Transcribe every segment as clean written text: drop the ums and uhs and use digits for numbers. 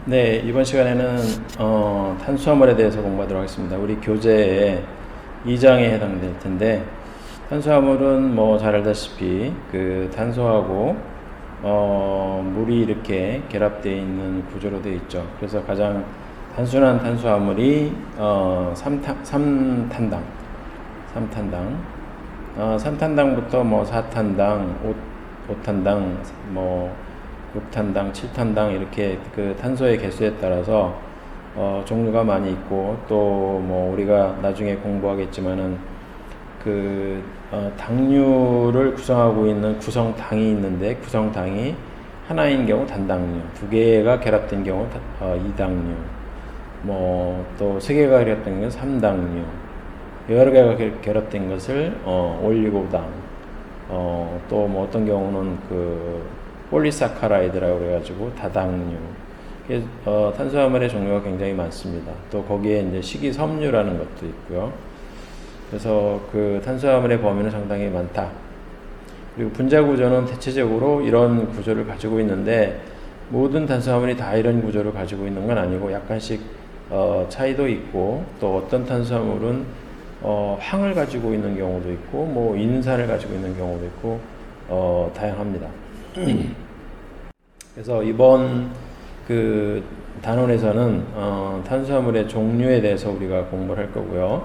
네, 이번 시간에는 탄수화물에 대해서 공부하도록 하겠습니다. 우리 교재에 2장에 해당될 텐데, 탄수화물은 뭐 잘 알다시피 그 탄소하고 물이 이렇게 결합되어 있는 구조로 되어 있죠. 그래서 가장 단순한 탄수화물이 3탄당, 3탄당부터 뭐 4탄당, 5탄당, 뭐 6탄당, 7탄당 이렇게 그 탄소의 개수에 따라서 종류가 많이 있고, 또 뭐 우리가 나중에 공부하겠지만은 그 당류를 구성하고 있는 구성당이 있는데, 구성당이 하나인 경우 단당류, 두 개가 결합된 경우 2당류, 뭐 또 세 개가 결합된 경우 3당류, 여러 개가 결합된 것을 올리고당, 또 뭐 어떤 경우는 그 폴리사카라이드라고 그래가지고 다당류. 탄수화물의 종류가 굉장히 많습니다. 또 거기에 이제 식이섬유라는 것도 있고요. 그래서 그 탄수화물의 범위는 상당히 많다. 그리고 분자 구조는 대체적으로 이런 구조를 가지고 있는데, 모든 탄수화물이 다 이런 구조를 가지고 있는 건 아니고 약간씩 차이도 있고, 또 어떤 탄수화물은 황을 가지고 있는 경우도 있고, 뭐 인산을 가지고 있는 경우도 있고, 다양합니다. 그래서 이번 그 단원에서는 탄수화물의 종류에 대해서 우리가 공부를 할 거고요.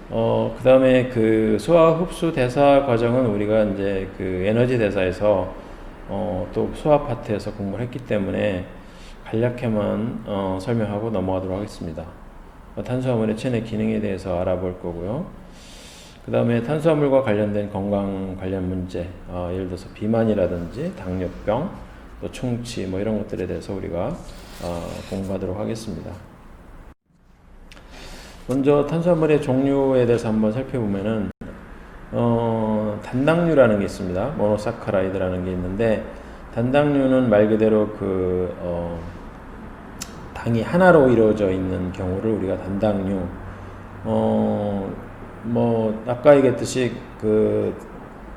그 다음에 그 소화 흡수 대사 과정은 우리가 이제 그 에너지 대사에서 또 소화 파트에서 공부를 했기 때문에 간략히만 설명하고 넘어가도록 하겠습니다. 탄수화물의 체내 기능에 대해서 알아볼 거고요. 그 다음에 탄수화물과 관련된 건강 관련 문제, 예를 들어서 비만이라든지 당뇨병, 또 충치 뭐 이런 것들에 대해서 우리가 공부하도록 하겠습니다. 먼저 탄수화물의 종류에 대해서 한번 살펴보면은 단당류라는 게 있습니다. 모노사카라이드라는 게 있는데, 단당류는 말 그대로 그 당이 하나로 이루어져 있는 경우를 우리가 단당류, 뭐 아까 얘기했듯이 그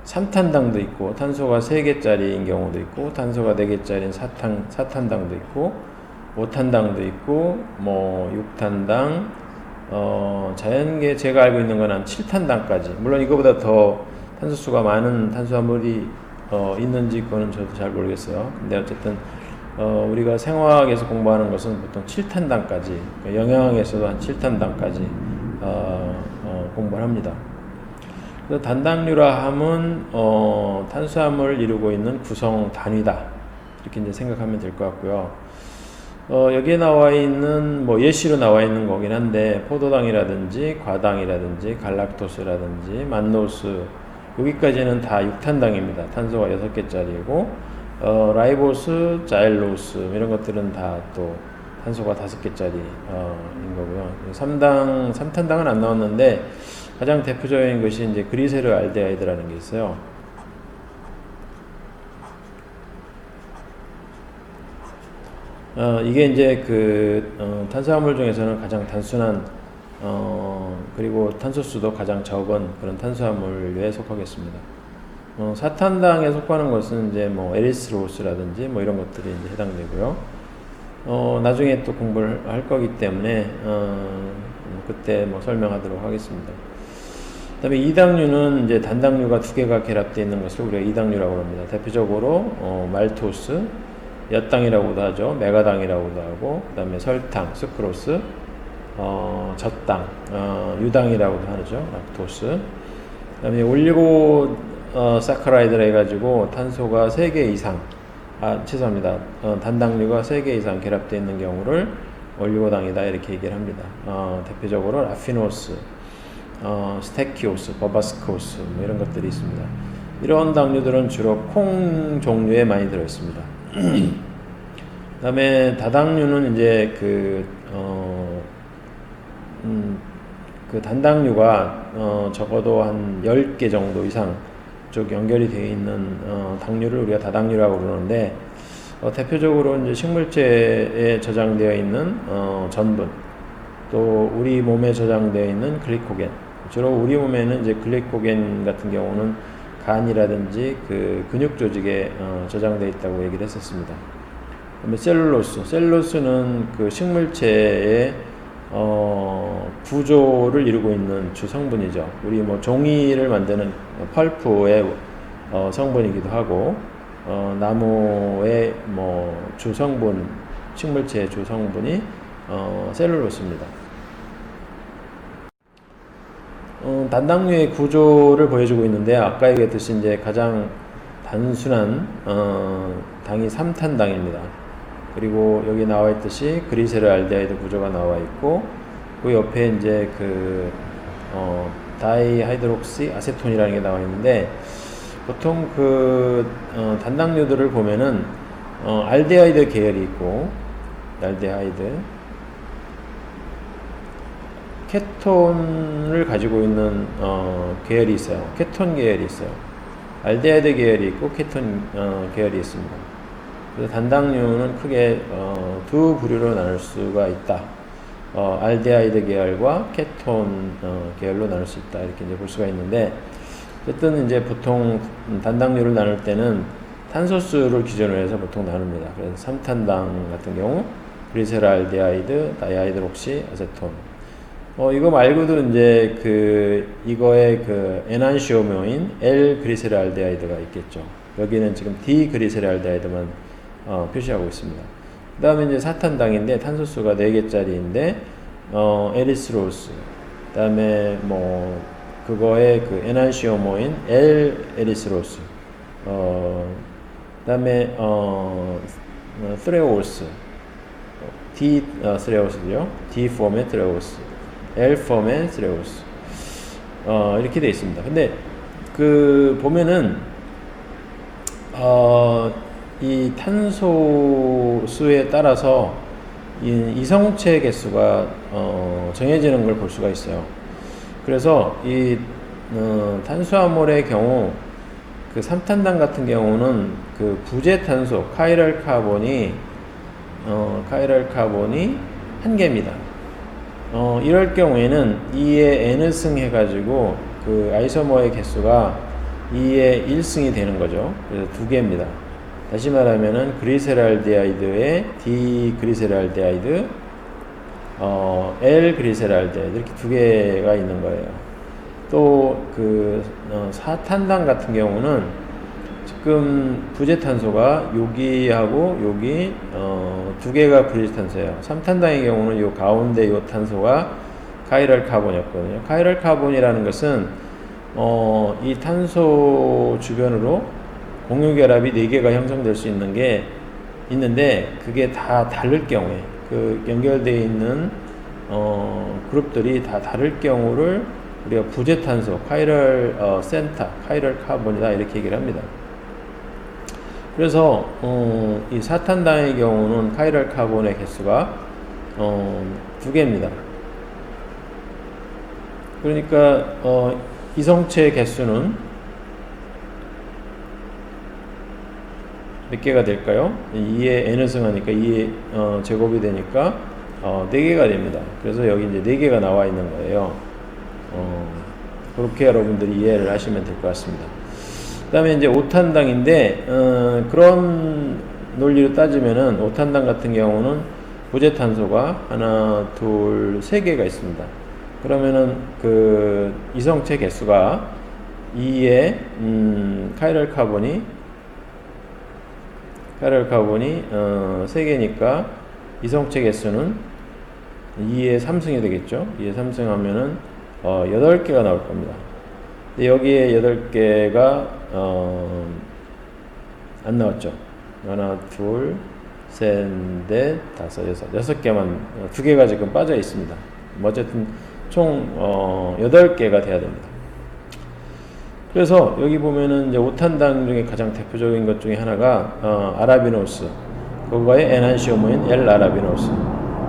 3탄당도 있고, 탄소가 3개짜리인 경우도 있고, 탄소가 4개짜리인 4탄당도 있고, 5탄당도 있고, 뭐 6탄당, 자연계 제가 알고 있는 건 한 7탄당까지. 물론 이거보다 더 탄소수가 많은 탄수화물이 있는지 그거는 저도 잘 모르겠어요. 근데 어쨌든 우리가 생화학에서 공부하는 것은 보통 7탄당까지, 그러니까 영양학에서도 한 7탄당까지 공부를 합니다. 그래서 단당류라 함은 탄수화물을 이루고 있는 구성 단위다, 이렇게 이제 생각하면 될 것 같고요. 여기에 나와 있는 뭐 예시로 나와 있는 거긴 한데, 포도당이라든지 과당이라든지 갈락토스라든지 만노스, 여기까지는 다 6탄당입니다. 탄소가 6개짜리고, 라이보스, 자일로스 이런 것들은 다 또 탄소가 5개짜리인 거고요. 3탄당은 안 나왔는데, 가장 대표적인 것이 이제 그리세르 알데하이드라는 게 있어요. 이게 이제 그 탄수화물 중에서는 가장 단순한 그리고 탄소수도 가장 적은 그런 탄수화물에 속하겠습니다. 4탄당에 속하는 것은 이제 뭐 에리스로스라든지 뭐 이런 것들이 이제 해당되고요. 나중에 또 공부를 할 거기 때문에 그때 뭐 설명하도록 하겠습니다. 그다음에 2당류는 이제 단당류가 2개가 결합되어 있는 것을 우리가 2당류라고 합니다. 대표적으로 말토스, 엿당이라고도 하죠. 메가당이라고도 하고, 그 다음에 설탕, 스크로스, 젖당, 유당이라고도 하죠. 락토스. 그 다음에 올리고 사카라이드라 해가지고 탄소가 3개 이상, 죄송합니다. 단당류가 3개 이상 결합되어 있는 경우를 올리고당이다, 이렇게 얘기를 합니다. 대표적으로 라피노스, 스테키오스, 버바스코스 뭐 이런 것들이 있습니다. 이런 당류들은 주로 콩 종류에 많이 들어 있습니다. 그다음에 다당류는 이제 그 단당류가 적어도 한 10개 정도 이상 쭉 연결이 되어 있는 당류를 우리가 다당류라고 그러는데, 대표적으로 이제 식물체에 저장되어 있는 전분, 또 우리 몸에 저장되어 있는 글리코겐, 주로 우리 몸에는 이제 글리코겐 같은 경우는 간이라든지 그 근육 조직에 저장되어 있다고 얘기를 했었습니다. 그다음에 셀룰로스는 그 식물체의 구조를 이루고 있는 주 성분이죠. 우리 뭐 종이를 만드는 펄프의 성분이기도 하고, 나무의 뭐 주 성분, 식물체의 주 성분이 셀룰로스입니다. 단당류의 구조를 보여주고 있는데, 아까 얘기했듯이 이제 가장 단순한 당이 삼탄당입니다. 그리고 여기 나와 있듯이 그리세르알데하이드 구조가 나와 있고, 그 옆에 이제 그 다이하이드록시 아세톤이라는 게 나와 있는데, 보통 그 단당류들을 보면은 알데하이드 계열이 있고, 알데하이드 케톤을 가지고 있는 계열이 있어요. 케톤 계열이 있어요. 알데하이드 계열이 있고 케톤 계열이 있습니다. 그래서 단당류는 크게 두 부류로 나눌 수가 있다. 알데하이드 계열과 케톤 계열로 나눌 수 있다. 이렇게 이제 볼 수가 있는데, 어쨌든 이제 보통 단당류를 나눌 때는 탄소수를 기준으로 해서 보통 나눕니다. 그래서 삼탄당 같은 경우 그리세르알데하이드, 다이하이드록시 아세톤. 이거 말고도 이제 이거의 에난시오모인 L-그리세르알데하이드가 있겠죠. 여기는 지금 D-그리세르알데하이드만 표시하고 있습니다. 그 다음에 이제 사탄당인데 탄소수가 4개짜리인데, 에리스로스. 그 다음에 뭐, 그거의 에난시오모인 L-에리스로스. 그 다음에, 트레오스. D-트레오스죠. D-폼의 트레오스. L-폼의 트레오스. 이렇게 되어 있습니다. 근데, 보면은, 이 탄소수에 따라서 이성체 개수가 정해지는 걸 볼 수가 있어요. 그래서 이 탄수화물의 경우 삼탄당 같은 경우는 부재탄소 카이럴 카본이 1개입니다. 이럴 경우에는 2의 n승 해가지고 아이소머의 개수가 2의 1승이 되는 거죠. 그래서 2개입니다. 다시 말하면은 그리세르알데하이드에 D-그리세르알데하이드, L-그리세르알데하이드 이렇게 2개가 있는 거예요. 또 사탄당 같은 경우는 지금 부재탄소가 여기하고 여기 2개가 부재탄소예요. 삼탄당의 경우는 요 가운데 요 탄소가 카이럴 카본이었거든요. 카이럴 카본이라는 것은 이 탄소 주변으로 공유결합이 4개가 형성될 수 있는 게 있는데, 그게 다 다를 경우에 연결되어 있는 그룹들이 다 다를 경우를 우리가 부재탄소 카이럴 센터 카이럴 카본이다 이렇게 얘기를 합니다. 그래서 이 사탄당의 경우는 카이럴 카본의 개수가 2개입니다. 그러니까 이성체 개수는 몇 개가 될까요? 2의 n승 하니까 2의 제곱이 되니까 4개가 됩니다. 그래서 여기 이제 4개가 나와 있는 거예요. 그렇게 여러분들이 이해를 하시면 될 것 같습니다. 그 다음에 이제 오탄당인데, 그런 논리로 따지면은 오탄당 같은 경우는 부재탄소가 하나, 둘, 3개가 있습니다. 그러면은 이성체 개수가 2의 카이럴 카본이 3개니까 이성체 개수는 2의 3승이 되겠죠. 2의 3승 하면은 8개가 나올 겁니다. 근데 여기에 8개가 안 나왔죠. 하나, 둘, 셋, 넷, 다섯, 여섯. 6개만 2개가 지금 빠져 있습니다. 어쨌든 총 8개가 돼야 됩니다. 그래서 여기 보면은 이제 오탄당 중에 가장 대표적인 것 중에 하나가 아라비노스, 그거의 에난시오모인 L-아라비노스.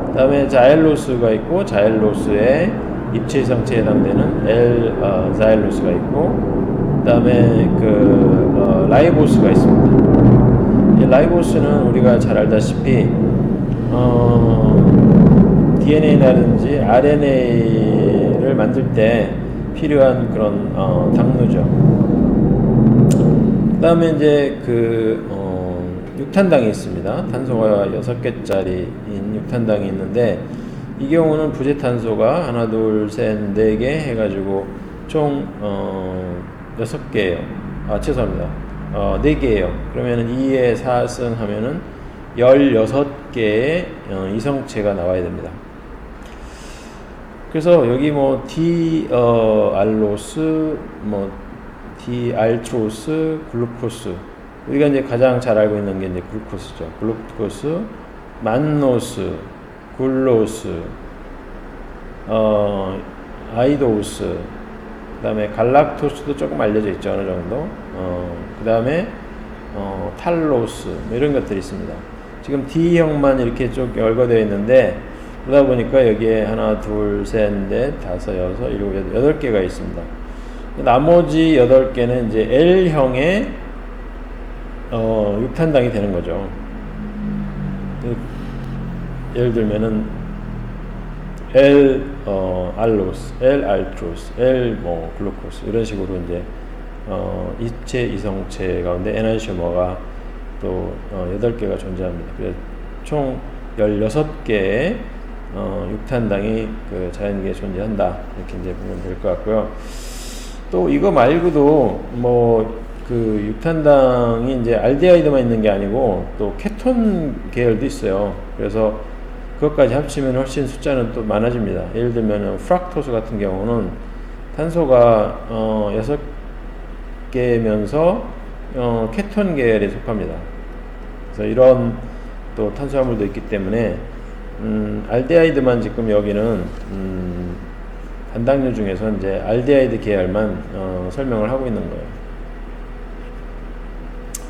그다음에 자일로스가 있고, 자일로스의 입체이성체에 해당되는 L-자일로스가 있고, 그다음에 라이보스가 있습니다. 이 라이보스는 우리가 잘 알다시피 DNA라든지 RNA를 만들 때 필요한 그런 당류죠. 그 다음에 이제 육탄당이 있습니다. 탄소가 6개짜리인 육탄당이 있는데 이 경우는 부재탄소가 하나, 둘, 셋, 네 개 해가지고 총 6개예요. 죄송합니다. 4개예요. 그러면은 2에 4승 하면은 16개의 이성체가 나와야 됩니다. 그래서 여기 뭐 알로스, 뭐 알트로스, 글루코스, 우리가 이제 가장 잘 알고 있는 게 이제 글루코스죠. 글루코스, 만노스, 글로스, 아이도스, 그 다음에 갈락토스도 조금 알려져 있죠. 어느 정도. 그 다음에 탈로스, 뭐 이런 것들이 있습니다. 지금 D형만 이렇게 쭉 열거되어 있는데, 그러다 보니까 여기에 하나, 둘, 셋, 넷, 다섯, 여섯, 일곱, 여덟 개가 있습니다. 나머지 8개는 이제 L형의 육탄당이 되는 거죠. 예를 들면은 L 알로스, L 알트로스, L 뭐 글루코스 이런 식으로 이제 이체 이성체 가운데 에난시오머가 또 8개가 존재합니다. 그래서 총 16개의 육탄당이 그 자연계에 존재한다. 이렇게 이제 보면 될 것 같고요. 또 이거 말고도 뭐 그 육탄당이 이제 알데하이드만 있는 게 아니고 또 케톤 계열도 있어요. 그래서 그것까지 합치면 훨씬 숫자는 또 많아집니다. 예를 들면 프락토스 같은 경우는 탄소가 6개면서 케톤 계열에 속합니다. 그래서 이런 또 탄수화물도 있기 때문에 알데하이드만 지금 여기는 단당류 중에서 이제 알데하이드 계열만 설명을 하고 있는 거예요.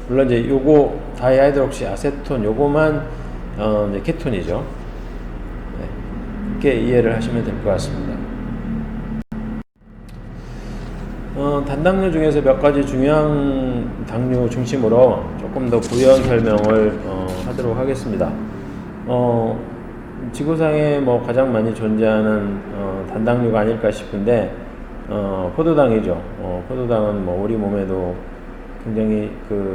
물론 이제 요거 다이하이드록시 아세톤 요거만 이제 케톤이죠. 네. 이렇게 이해를 하시면 될 것 같습니다. 단당류 중에서 몇 가지 중요한 당류 중심으로 조금 더 부연 설명을 하도록 하겠습니다. 지구상에 뭐 가장 많이 존재하는 단당류가 아닐까 싶은데 포도당이죠. 포도당은 뭐 우리 몸에도 굉장히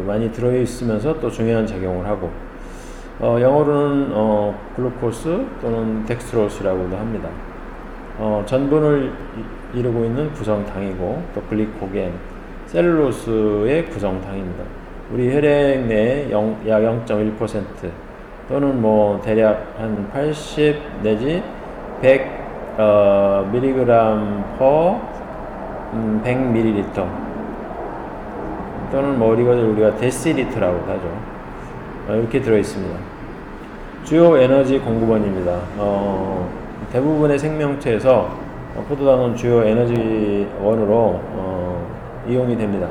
많이 들어 있으면서 또 중요한 작용을 하고 영어로는 글루코스 또는 덱스트로스라고도 합니다. 전분을 이루고 있는 구성당이고 또 글리코겐, 셀룰로스의 구성당입니다. 우리 혈액 내에 약 0.1% 또는 뭐 대략 한 80 내지 100 mg/100 ml 또는 뭐 우리가 데시리터라고 하죠. 이렇게 들어 있습니다. 주요 에너지 공급원입니다. 대부분의 생명체에서 포도당은 주요 에너지원으로 이용이 됩니다.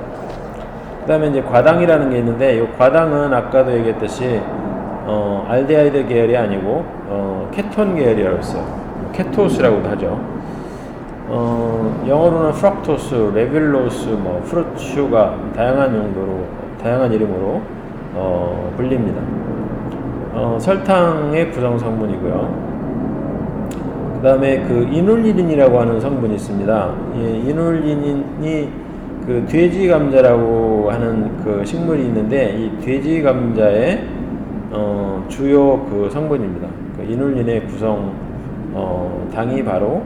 그 다음에 이제 과당이라는 게 있는데, 이 과당은 아까도 얘기했듯이 알데하이드 계열이 아니고 케톤 계열이라고 했어요. 케토스라고도 하죠. 영어로는 프락토스, 레뷸로스, 뭐 프루트슈가 다양한 용도로, 다양한 이름으로 불립니다. 설탕의 구성 성분이고요. 그 다음에 그 이눌린이라고 하는 성분이 있습니다. 이눌린이 그 돼지 감자라고 하는 그 식물이 있는데, 이 돼지 감자의 주요 그 성분입니다. 그 이눌린의 구성 당이 바로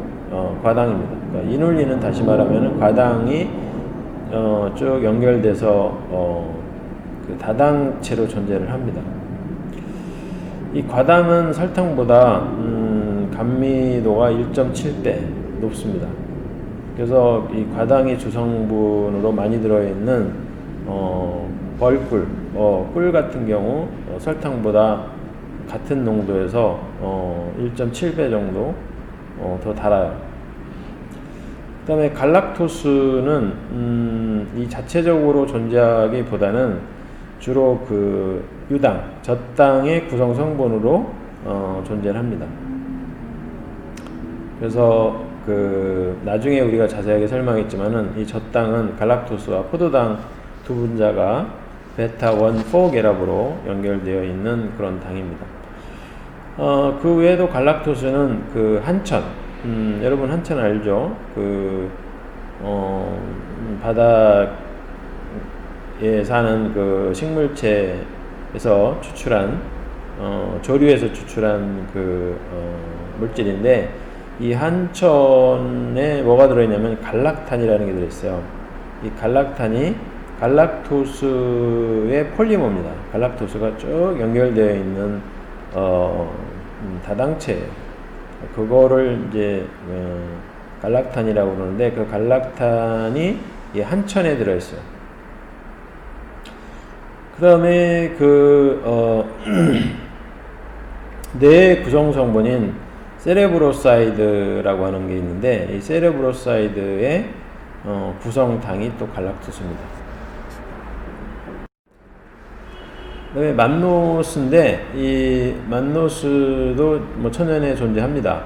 과당입니다. 그러니까 이눌린은 다시 말하면 과당이 쭉 연결돼서 그 다당체로 존재를 합니다. 이 과당은 설탕보다 감미도가 1.7배 높습니다. 그래서 이 과당이 주성분으로 많이 들어있는 벌꿀, 꿀 같은 경우 설탕보다 같은 농도에서 1.7배 정도 더 달아요. 그 다음에 갈락토스는 이 자체적으로 존재하기보다는 주로 그 유당, 젖당의 구성 성분으로 존재를 합니다. 그래서 그 나중에 우리가 자세하게 설명했지만은 이 젖당은 갈락토스와 포도당 두 분자가 베타1, 4결합으로 연결되어 있는 그런 당입니다. 그 외에도 갈락토스는 그 한천, 여러분 한천 알죠? 그 바닥에 사는 그 식물체 에서 추출한 조류에서 추출한 물질인데, 이 한천에 뭐가 들어있냐면 갈락탄이라는 게 들어있어요. 이 갈락탄이 갈락토스의 폴리머입니다. 갈락토스가 쭉 연결되어 있는 다당체, 그거를 이제 갈락탄이라고 그러는데, 그 갈락탄이 이 한천에 들어있어요. 그 다음에 뇌의 구성 성분인 세레브로사이드라고 하는 게 있는데, 이 세레브로사이드의 구성당이 또 갈락토스입니다. 그 다음에 만노스인데, 이 만노스도 뭐 천연에 존재합니다.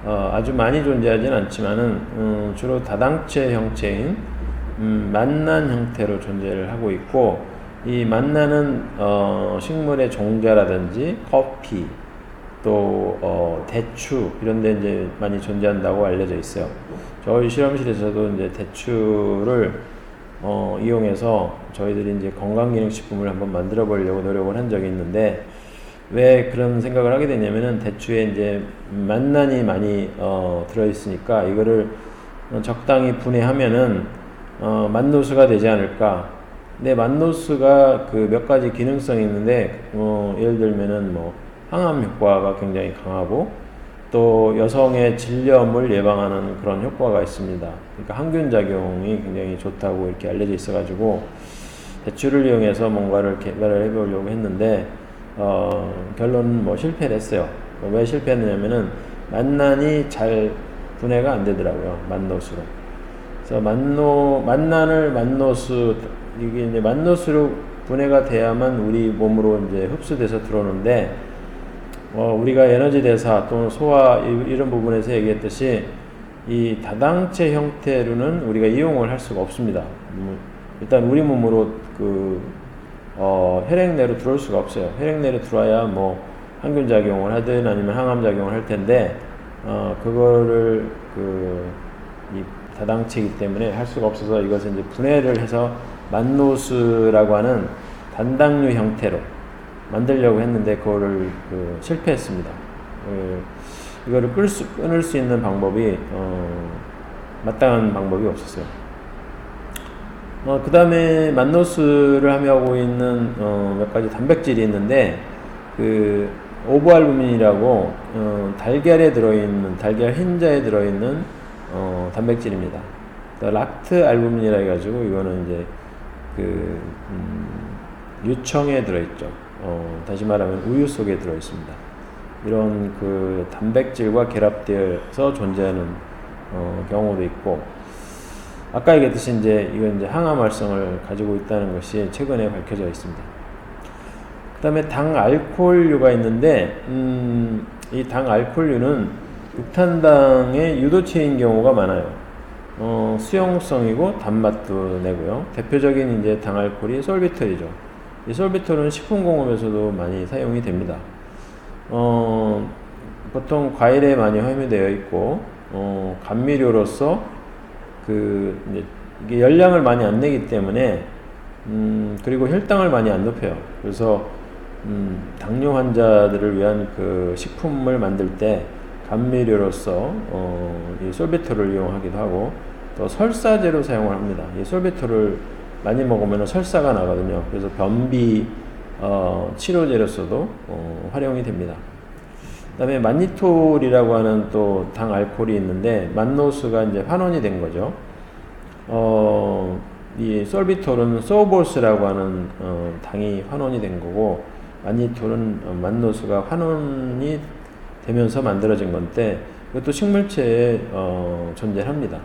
아주 많이 존재하진 않지만은 주로 다당체 형체인 만난 형태로 존재를 하고 있고, 이 만나는 식물의 종자라든지 커피, 또 대추 이런 데 이제 많이 존재한다고 알려져 있어요. 저희 실험실에서도 이제 대추를 이용해서 저희들이 이제 건강기능식품을 한번 만들어 보려고 노력을 한 적이 있는데, 왜 그런 생각을 하게 되냐면은 대추에 이제 만난이 많이 들어 있으니까 이거를 적당히 분해하면은 만노수가 되지 않을까. 근데 만노스가 그 몇 가지 기능성이 있는데, 예를 들면은 뭐 항암 효과가 굉장히 강하고, 또 여성의 질염을 예방하는 그런 효과가 있습니다. 그러니까 항균 작용이 굉장히 좋다고 이렇게 알려져 있어가지고 대추를 이용해서 뭔가를 개발을 해보려고 했는데, 결론은 뭐 실패를 했어요. 왜 실패했느냐면은 만난이 잘 분해가 안 되더라고요, 만노스로. 그래서 만노스, 이게 이제 만노스로 분해가 돼야만 우리 몸으로 이제 흡수돼서 들어오는데, 우리가 에너지 대사 또는 소화 이런 부분에서 얘기했듯이 이 다당체 형태로는 우리가 이용을 할 수가 없습니다. 일단 우리 몸으로 혈액 내로 들어올 수가 없어요. 혈액 내로 들어와야 뭐 항균 작용을 하든 아니면 항암 작용을 할 텐데, 그거를 이 다당체이기 때문에 할 수가 없어서 이것을 이제 분해를 해서 만노스라고 하는 단당류 형태로 만들려고 했는데, 그거를 실패했습니다. 이거를 끊을 수 있는 방법이 마땅한 방법이 없었어요. 그 다음에 만노스를 함유하고 있는 몇 가지 단백질이 있는데, 오브알부민이라고 달걀 흰자에 들어있는 단백질입니다. 락트 알부민이라 해가지고 이거는 이제 유청에 들어있죠. 다시 말하면 우유 속에 들어있습니다. 이런 단백질과 결합되어서 존재하는 경우도 있고, 아까 얘기했듯이 이건 이제 항암 활성을 가지고 있다는 것이 최근에 밝혀져 있습니다. 그 다음에 당 알코올류가 있는데, 이 당 알코올류는 육탄당의 유도체인 경우가 많아요. 수용성이고 단맛도 내고요. 대표적인 이제 당 알코올이 솔비톨이죠. 이 솔비톨은 식품공업에서도 많이 사용이 됩니다. 보통 과일에 많이 함유되어 있고, 감미료로서 이게 열량을 많이 안 내기 때문에, 그리고 혈당을 많이 안 높여요. 그래서 당뇨 환자들을 위한 식품을 만들 때 감미료로서 이 솔비톨을 이용하기도 하고, 또 설사제로 사용을 합니다. 이 솔비톨을 많이 먹으면 설사가 나거든요. 그래서 변비 치료제로서도 활용이 됩니다. 그 다음에 만니톨이라고 하는 또 당 알코올이 있는데, 만노스가 이제 환원이 된 거죠. 이 솔비톨은 소보스라고 하는 당이 환원이 된 거고, 만니톨은 만노스가 환원이 되면서 만들어진 건데, 이것도 식물체에 존재합니다.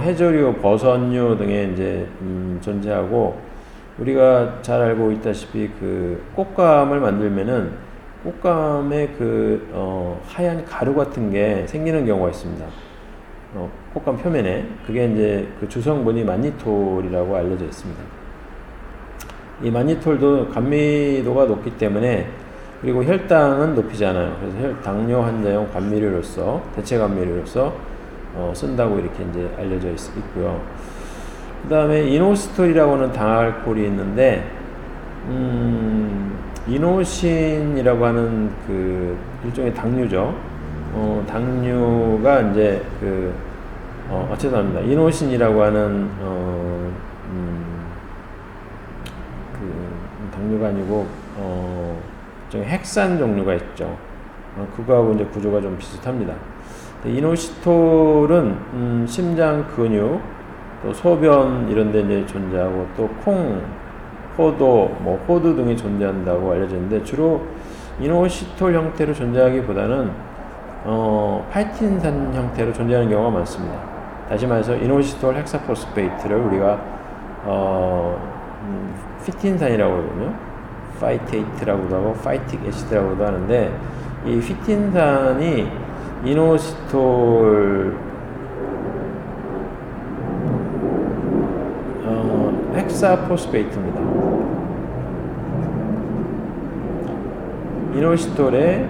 해조류, 버섯류 등에 이제 존재하고, 우리가 잘 알고 있다시피 꽃감을 만들면은 꽃감에 하얀 가루 같은 게 생기는 경우가 있습니다. 꽃감 표면에. 그게 이제 주성분이 만니톨이라고 알려져 있습니다. 이 만니톨도 감미도가 높기 때문에, 그리고 혈당은 높이지 않아요. 그래서 당뇨 환자용 감미료로서, 대체 감미료로서 쓴다고 이렇게 이제 알려져 있고요. 그 다음에 이노스톨이라고 하는 당 알코올이 있는데, 이노신이라고 하는 그 일종의 당류죠. 당류가 이제 어쨌든 이노신이라고 하는 그 당류가 아니고 좀 핵산 종류가 있죠. 그거하고 이제 구조가 좀 비슷합니다. 이노시톨은 심장 근육, 또 소변 이런 데 이제 존재하고 또 콩, 포도, 호두 등이 존재한다고 알려져 있는데 주로 이노시톨 형태로 존재하기보다는 파이틴산 형태로 존재하는 경우가 많습니다. 다시 말해서 이노시톨 헥사포스페이트를 우리가 피틴산이라고 하거든요. 파이테이트라고도 하고 파이틱 애시드라고도 하는데 이 피틴산이 이노시톨 헥사포스페이트입니다. 이노시톨에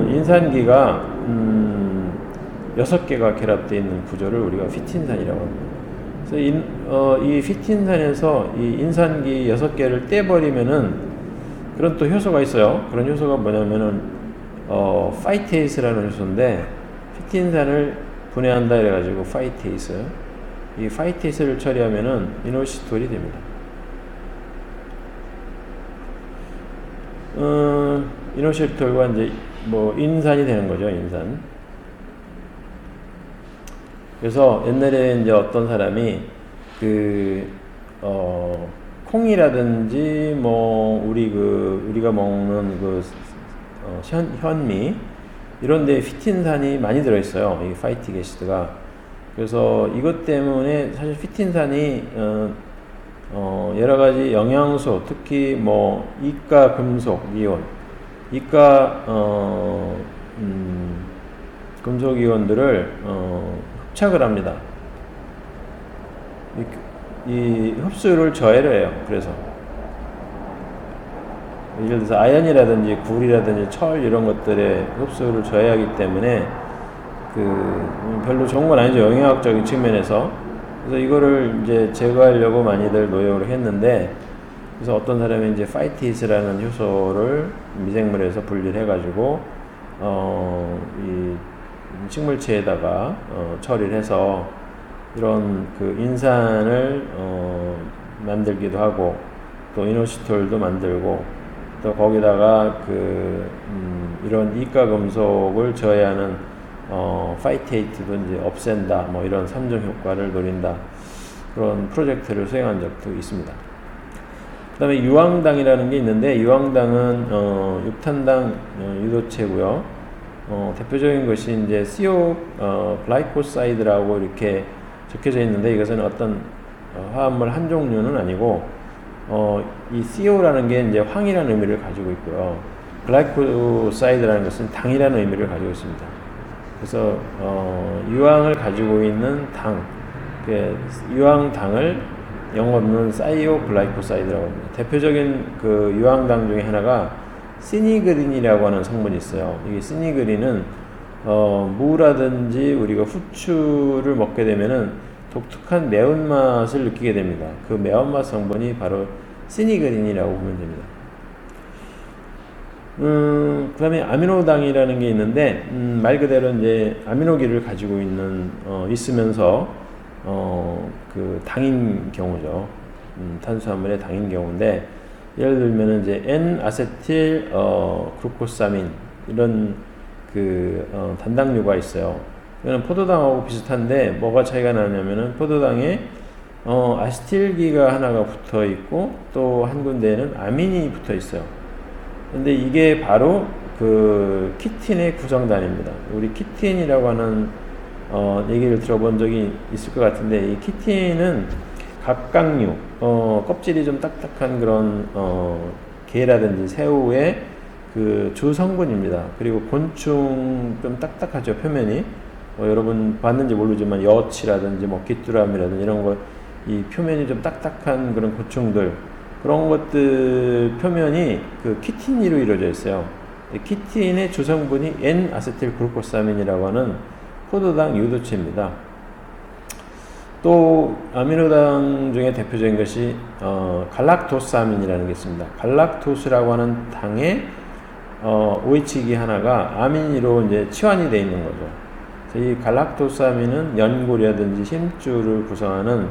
인산기가 6개가 결합되어 있는 구조를 우리가 피틴산이라고 합니다. 그래서 이 피틴산에서 이 인산기 6개를 떼버리면은 그런 또 효소가 있어요. 그런 효소가 뭐냐면은 파이테이스라는 효소인데 피틴산을 분해한다 이래가지고 파이테이스. 이 파이테이스를 처리하면은 이노시톨이 됩니다. 이노시톨과 이제 인산이 되는 거죠, 인산. 그래서 옛날에 이제 어떤 사람이 콩이라든지 우리가 먹는 현미 이런 데 피틴산이 많이 들어있어요. 이 파이틱 애시드가. 그래서 이것 때문에 사실 피틴산이 여러 가지 영양소, 특히 이가 금속 이온, 이가 금속 이온들을 흡착을 합니다. 이 흡수를 저해를 해요. 그래서 예를 들어서 아연이라든지 굴이라든지 철 이런 것들의 흡수를 저해하기 때문에 별로 좋은 건 아니죠. 영양학적인 측면에서. 그래서 이거를 이제 제거하려고 많이들 노력을 했는데, 그래서 어떤 사람이 이제 파이티스라는 효소를 미생물에서 분리를 해가지고 이 식물체에다가 처리를 해서 이런 인산을 만들기도 하고, 또 이노시톨도 만들고, 또 거기다가 이런 이가 금속을 저해하는 파이테이트도 이제 없앤다, 이런 3종 효과를 노린다, 그런 프로젝트를 수행한 적도 있습니다. 그 다음에 유황당이라는 게 있는데, 유황당은 육탄당 유도체고요. 대표적인 것이 이제 CO 글라이코사이드라고 이렇게 적혀져 있는데, 이것은 어떤 화합물 한 종류는 아니고, 이 CO라는 게 이제 황이라는 의미를 가지고 있고요. 글라이코사이드라는 것은 당이라는 의미를 가지고 있습니다. 그래서 유황을 가지고 있는 당, 유황당을 영어로는 사이오글라이코사이드라고 합니다. 대표적인 유황당 중에 하나가 시니그린이라고 하는 성분이 있어요. 이 시니그린은 무라든지 우리가 후추를 먹게 되면은 독특한 매운맛을 느끼게 됩니다. 그 매운맛 성분이 바로 시니그린이라고 보면 됩니다. 그 다음에 아미노당이라는 게 있는데, 말 그대로 이제 아미노기를 가지고 있으면서, 당인 경우죠. 탄수화물의 당인 경우인데, 예를 들면 이제 N-아세틸, 글루코사민, 이런 단당류가 있어요. 이거는 포도당하고 비슷한데, 뭐가 차이가 나냐면은, 포도당에, 아세틸기가 하나가 붙어 있고, 또 한 군데에는 아민이 붙어 있어요. 근데 이게 바로 키틴의 구성단입니다. 우리 키틴이라고 하는 얘기를 들어본 적이 있을 것 같은데, 이 키틴은 갑각류, 껍질이 좀 딱딱한 그런 게라든지 새우의 주성분입니다. 그리고 곤충 좀 딱딱하죠, 표면이. 여러분 봤는지 모르지만 여치라든지 귀뚜라미라든지 이런 거, 이 표면이 좀 딱딱한 그런 곤충들, 그런 것들 표면이 키틴으로 이루어져 있어요. 키틴의 주성분이 N-아세틸 글루코사민이라고 하는 포도당 유도체입니다. 또 아미노당 중에 대표적인 것이 갈락토스 아민이라는 게 있습니다. 갈락토스라고 하는 당의 OH기 하나가 아민으로 이제 치환이 되어 있는 거죠. 이 갈락토스 아민은 연골이라든지 힘줄을 구성하는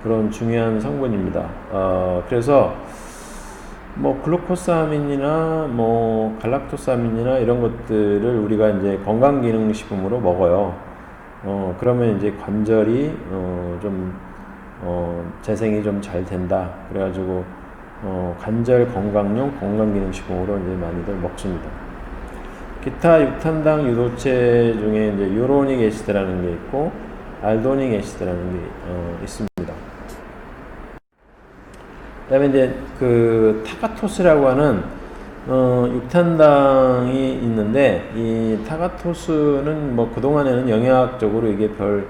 그런 중요한 성분입니다. 그래서 뭐 글루코사민이나 뭐 갈락토사민이나 이런 것들을 우리가 이제 건강기능식품으로 먹어요. 그러면 이제 관절이 재생이 좀 잘 된다. 그래가지고 관절 건강용 건강기능식품으로 이제 많이들 먹습니다. 기타 육탄당 유도체 중에 이제 유로닉 애시드라는 게 있고 알도닉 애시드라는 게 있습니다. 그다음에 이제 그 타가토스라고 하는 육탄당이 있는데, 이 타가토스는 뭐 그동안에는 영양학적으로 이게 별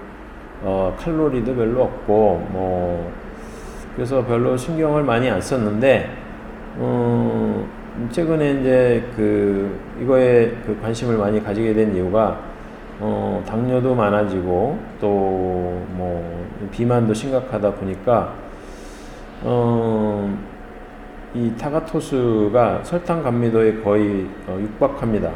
칼로리도 별로 없고 뭐 그래서 별로 신경을 많이 안 썼는데, 최근에 이제 이거에 관심을 많이 가지게 된 이유가 당뇨도 많아지고 또 뭐 비만도 심각하다 보니까 이 타가토스가 설탕 감미도에 거의 육박합니다.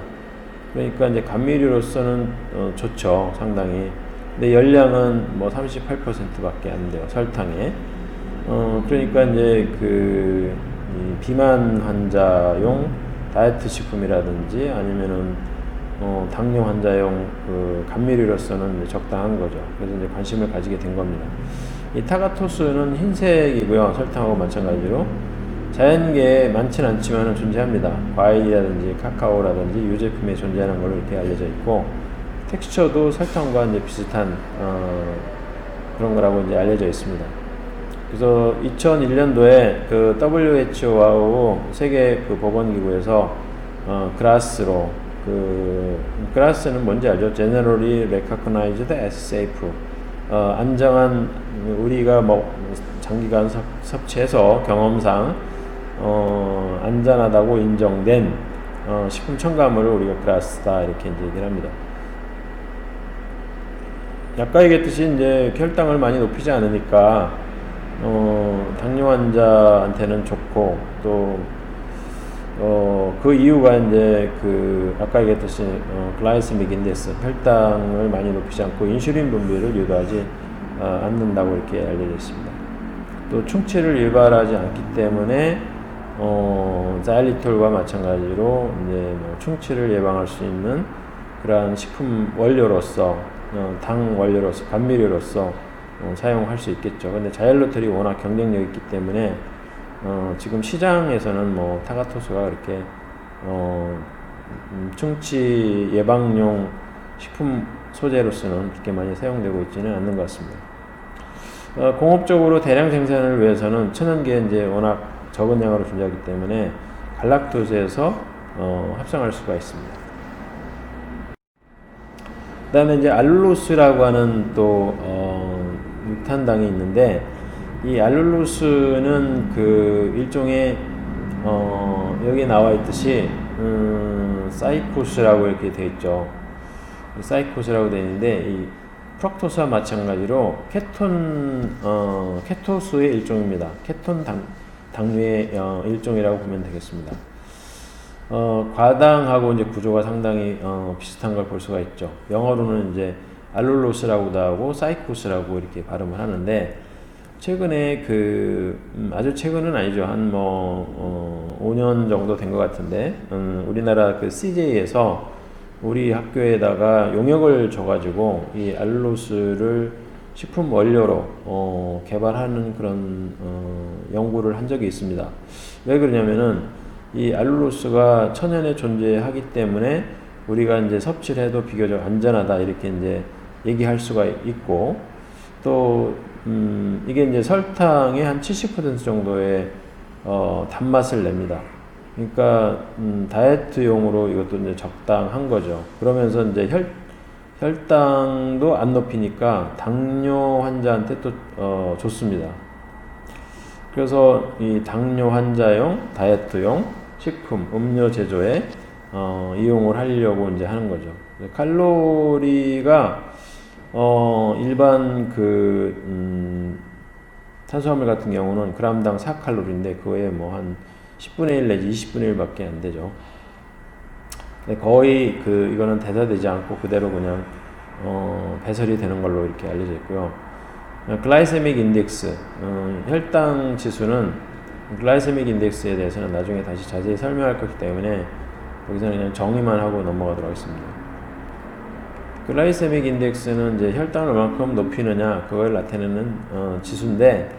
그러니까 이제 감미료로서는 좋죠, 상당히. 근데 열량은 뭐 38%밖에 안 돼요, 설탕에. 그러니까 이제 이 비만 환자용 다이어트 식품이라든지 아니면은 당뇨 환자용 감미료로서는 이제 적당한 거죠. 그래서 이제 관심을 가지게 된 겁니다. 이 타가토스는 흰색이고요, 설탕하고 마찬가지로. 자연계에 많지는 않지만 존재합니다. 과일이라든지 카카오라든지 유제품에 존재하는 걸로 이렇게 알려져 있고, 텍스처도 설탕과 이제 비슷한 그런 거라고 이제 알려져 있습니다. 그래서 2001년도에 WHO하고 세계 보건기구에서 그라스로 그라스는 뭔지 알죠? Generally Recognized as Safe. 안정한, 우리가 뭐 장기간 섭취해서 경험상 안전하다고 인정된 식품 첨가물을 우리가 그라스다 이렇게 이제 얘기를 합니다. 아까 얘기했듯이 이제 혈당을 많이 높이지 않으니까 당뇨 환자한테는 좋고, 또 그 이유가 이제 아까 얘기했듯이 글라이세믹 인덱스, 혈당을 많이 높이지 않고 인슐린 분비를 유도하지 않는다고 이렇게 알려져 있습니다. 또 충치를 유발하지 않기 때문에 자일리톨과 마찬가지로 이제 뭐 충치를 예방할 수 있는 그러한 식품 원료로서, 당 원료로서, 감미료로서 사용할 수 있겠죠. 근데 자일리톨이 워낙 경쟁력이 있기 때문에 지금 시장에서는 뭐 타가토스가 그렇게 충치 예방용 식품 소재로서는 그렇게 많이 사용되고 있지는 않는 것 같습니다. 공업적으로 대량 생산을 위해서는 천연기에 이제 워낙 적은 양으로 존재하기 때문에 갈락토스에서 합성할 수가 있습니다. 그 다음에 이제 알룰로스라고 하는 또 육탄당이 있는데, 이 알룰로스는 일종의 여기 나와 있듯이 사이코스라고 이렇게 되어 있죠. 사이코스라고 되어 있는데, 이 프럭토스와 마찬가지로 케토스의 일종입니다. 케톤 당류의 일종이라고 보면 되겠습니다. 과당하고 이제 구조가 상당히 비슷한 걸 볼 수가 있죠. 영어로는 이제 알룰로스라고도 하고 사이코스라고 이렇게 발음을 하는데, 최근에 아주 최근은 아니죠. 한 5년 정도 된 것 같은데, 우리나라 CJ에서 우리 학교에다가 용역을 줘가지고 이 알룰로스를 식품 원료로 개발하는 그런 연구를 한 적이 있습니다. 왜 그러냐면은 이 알룰로스가 천연에 존재하기 때문에 우리가 이제 섭취를 해도 비교적 안전하다 이렇게 이제 얘기할 수가 있고, 또 이게 이제 설탕의 한 70% 정도의 단맛을 냅니다. 그러니까 다이어트용으로 이것도 이제 적당한 거죠. 그러면서 이제 혈당도 안 높이니까 당뇨 환자한테 또 좋습니다. 그래서 이 당뇨 환자용 다이어트용 식품 음료 제조에 이용을 하려고 이제 하는 거죠. 칼로리가 일반 탄수화물 같은 경우는 그램당 4칼로리인데 그거에 뭐 한 10분의 1 내지 20분의 1밖에 안 되죠. 근데 거의 이거는 대사되지 않고 그대로 그냥 배설이 되는 걸로 이렇게 알려져 있고요. 글라이세믹 인덱스, 혈당 지수는 글라이세믹 인덱스에 대해서는 나중에 다시 자세히 설명할 거기 때문에 여기서는 그냥 정의만 하고 넘어가도록 하겠습니다. 글라이세믹 인덱스는 이제 혈당을 얼마큼 높이느냐 그걸 나타내는 지수인데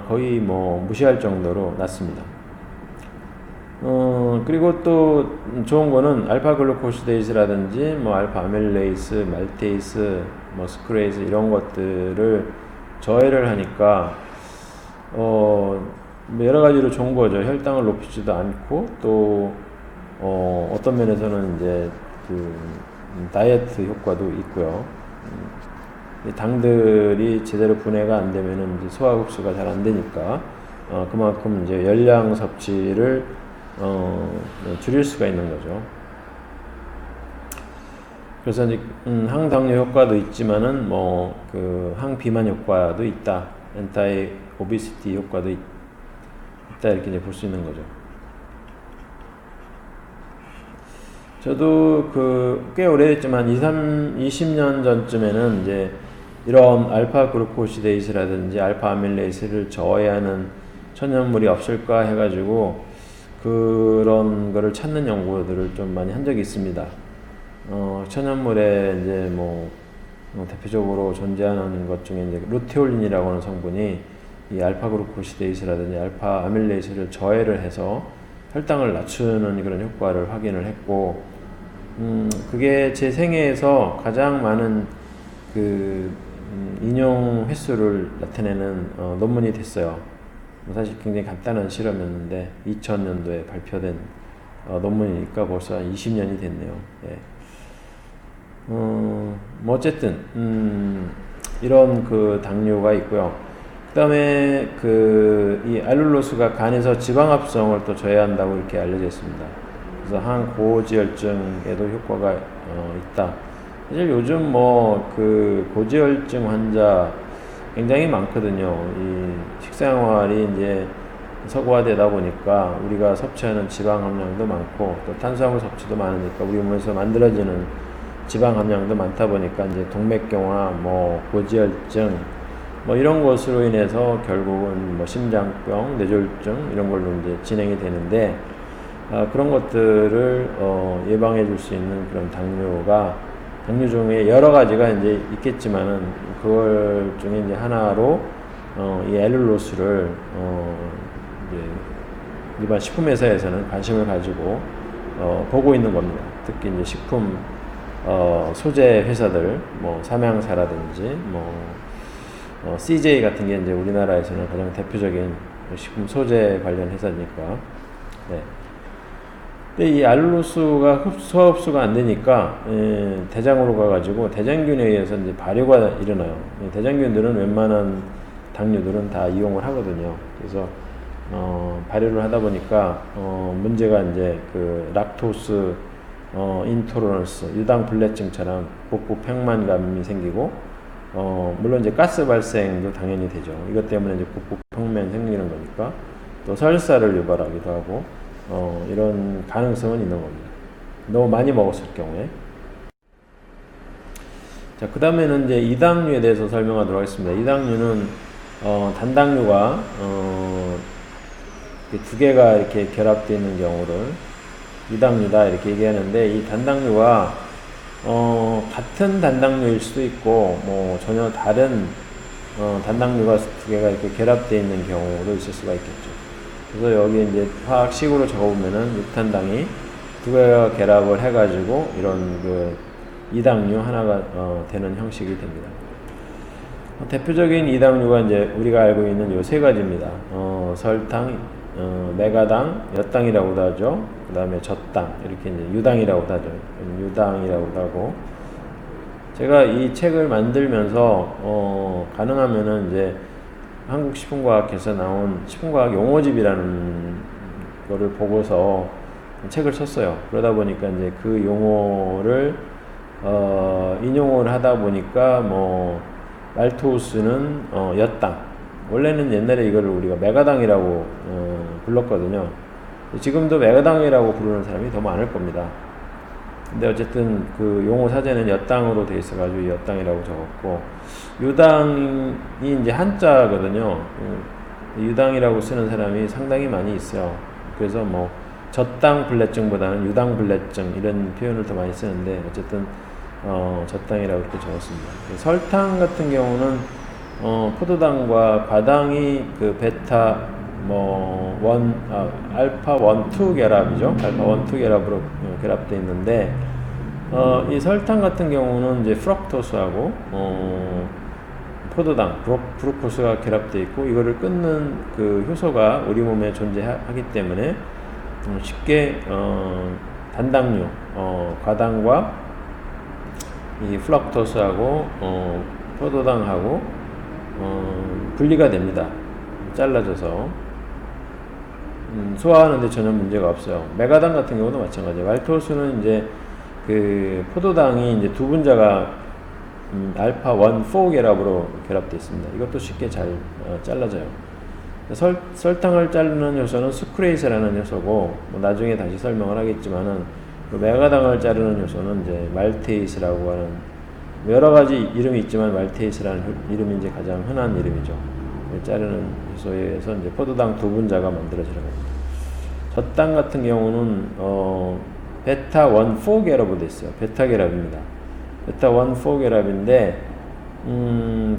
거의 뭐 무시할 정도로 낮습니다. 그리고 또 좋은 거는 알파 글루코시데이스라든지 뭐 알파 아밀레이스, 말테이스, 뭐 스크레이스 이런 것들을 저해를 하니까 여러 가지로 좋은 거죠. 혈당을 높이지도 않고 또 어떤 면에서는 이제 다이어트 효과도 있고요. 당들이 제대로 분해가 안 되면은 이제 소화 흡수가 잘 안 되니까 그만큼 이제 열량 섭취를 줄일 수가 있는 거죠. 그래서 이제 항당뇨 효과도 있지만은 뭐 항비만 효과도 있다. 엔타이 오비시티 효과도 있다 이렇게 이제 볼 수 있는 거죠. 저도 꽤 오래됐지만 20년 전쯤에는 이제 이런 알파 글루코시데이스라든지 알파 아밀레이스를 저해하는 천연물이 없을까 해가지고 그런 거를 찾는 연구들을 좀 많이 한 적이 있습니다. 천연물에 이제 대표적으로 존재하는 것 중에 이제 루테올린이라고 하는 성분이 이 알파 글루코시데이스라든지 알파 아밀레이스를 저해를 해서 혈당을 낮추는 그런 효과를 확인을 했고, 그게 제 생애에서 가장 많은 인용 횟수를 나타내는 논문이 됐어요. 사실 굉장히 간단한 실험이었는데 2000년도에 발표된 논문이니까 벌써 한 20년이 됐네요. 예. 뭐 어쨌든 이런 당뇨가 있고요. 그다음에 이 알룰로스가 간에서 지방 합성을 또 저해한다고 이렇게 알려져 있습니다. 그래서 항고지혈증에도 효과가 있다. 사실 요즘 고지혈증 환자 굉장히 많거든요. 이 식생활이 이제 서구화되다 보니까 우리가 섭취하는 지방 함량도 많고 또 탄수화물 섭취도 많으니까 우리 몸에서 만들어지는 지방 함량도 많다 보니까 이제 동맥경화, 고지혈증 이런 것으로 인해서 결국은 심장병, 뇌졸중 이런 걸로 이제 진행이 되는데 그런 것들을 예방해 줄 수 있는 그런 당뇨 중에 여러 가지가 이제 있겠지만은 그걸 중에 이제 하나로 이 알룰로스를 이제 일반 식품 회사에서는 관심을 가지고 보고 있는 겁니다. 특히 이제 식품 소재 회사들 삼양사라든지 CJ 같은 게 이제 우리나라에서는 가장 대표적인 식품 소재 관련 회사니까. 네. 근데 이 알룰로스가 소화 흡수가 안 되니까 대장으로 가가지고 대장균에 의해서 이제 발효가 일어나요. 대장균들은 웬만한 당류들은 다 이용을 하거든요. 그래서 발효를 하다 보니까 문제가 이제 락토스 인토러런스, 유당불내증처럼 복부 평만감이 생기고 물론 이제 가스 발생도 당연히 되죠. 이것 때문에 이제 복부 평면 생기는 거니까 또 설사를 유발하기도 하고 이런 가능성은 있는 겁니다. 너무 많이 먹었을 경우에. 자, 그 다음에는 이제 이당류에 대해서 설명하도록 하겠습니다. 이당류는 단당류가 두 개가 이렇게 결합되어 있는 경우를 이당류다 이렇게 얘기하는데, 이 단당류가 같은 단당류일 수도 있고 전혀 다른 단당류가 두 개가 이렇게 결합되어 있는 경우도 있을 수가 있겠죠. 그래서 여기 이제 화학식으로 적어보면은 육탄당이 두 개가 결합을 해가지고 이런 이당류 하나가 되는 형식이 됩니다. 대표적인 이당류가 이제 우리가 알고 있는 요 세 가지입니다. 설당, 메가당, 엿당이라고도 하죠. 그 다음에 젖당, 이렇게 이제 유당이라고도 하죠. 유당이라고도 하고. 제가 이 책을 만들면서 가능하면은 이제 한국식품과학에서 나온 식품과학 용어집이라는 거를 보고서 책을 썼어요. 그러다 보니까 이제 그 용어를 인용을 하다 보니까 뭐 말토스는 엿당, 원래는 옛날에 이거를 우리가 메가당이라고 불렀거든요. 지금도 메가당이라고 부르는 사람이 더 많을 겁니다. 근데 어쨌든 그 용어 사전에는 엿당으로 돼 있어가지고 엿당이라고 적었고, 유당이 이제 한자거든요. 유당이라고 쓰는 사람이 상당히 많이 있어요. 그래서 뭐 젖당 불내증보다는 유당 불내증 이런 표현을 더 많이 쓰는데, 어쨌든 젖당이라고 이렇게 적었습니다. 설탕 같은 경우는 포도당과 과당이 그 베타 알파 1, 2 결합이죠. 알파 1, 2 결합으로 결합되어 있는데, 이 설탕 같은 경우는 이제 프럭토스하고 포도당, 브루코스가 결합되어 있고, 이거를 끊는 그 효소가 우리 몸에 존재하기 때문에 쉽게 단당류, 과당과 이 플럭토스하고 포도당하고 분리가 됩니다. 잘라져서 소화하는데 전혀 문제가 없어요. 메가당 같은 경우도 마찬가지예요. 말토스는 이제 그 포도당이 이제 두 분자가 알파 1, 4 결합으로 결합되어 있습니다. 이것도 쉽게 잘 잘라져요. 설탕을 자르는 효소는 스크레이스라는 효소고, 뭐 나중에 다시 설명을 하겠지만은, 그 메가당을 자르는 효소는 이제 말테이스라고 하는, 여러 가지 이름이 있지만 말테이스라는 이름이 이제 가장 흔한 이름이죠. 자르는 효소에 의해서 이제 포도당 두 분자가 만들어지는 겁니다. 젖당 같은 경우는 베타 1, 4 결합으로 되어 있어요. 베타 결합입니다. 베타 1, 4 결합인데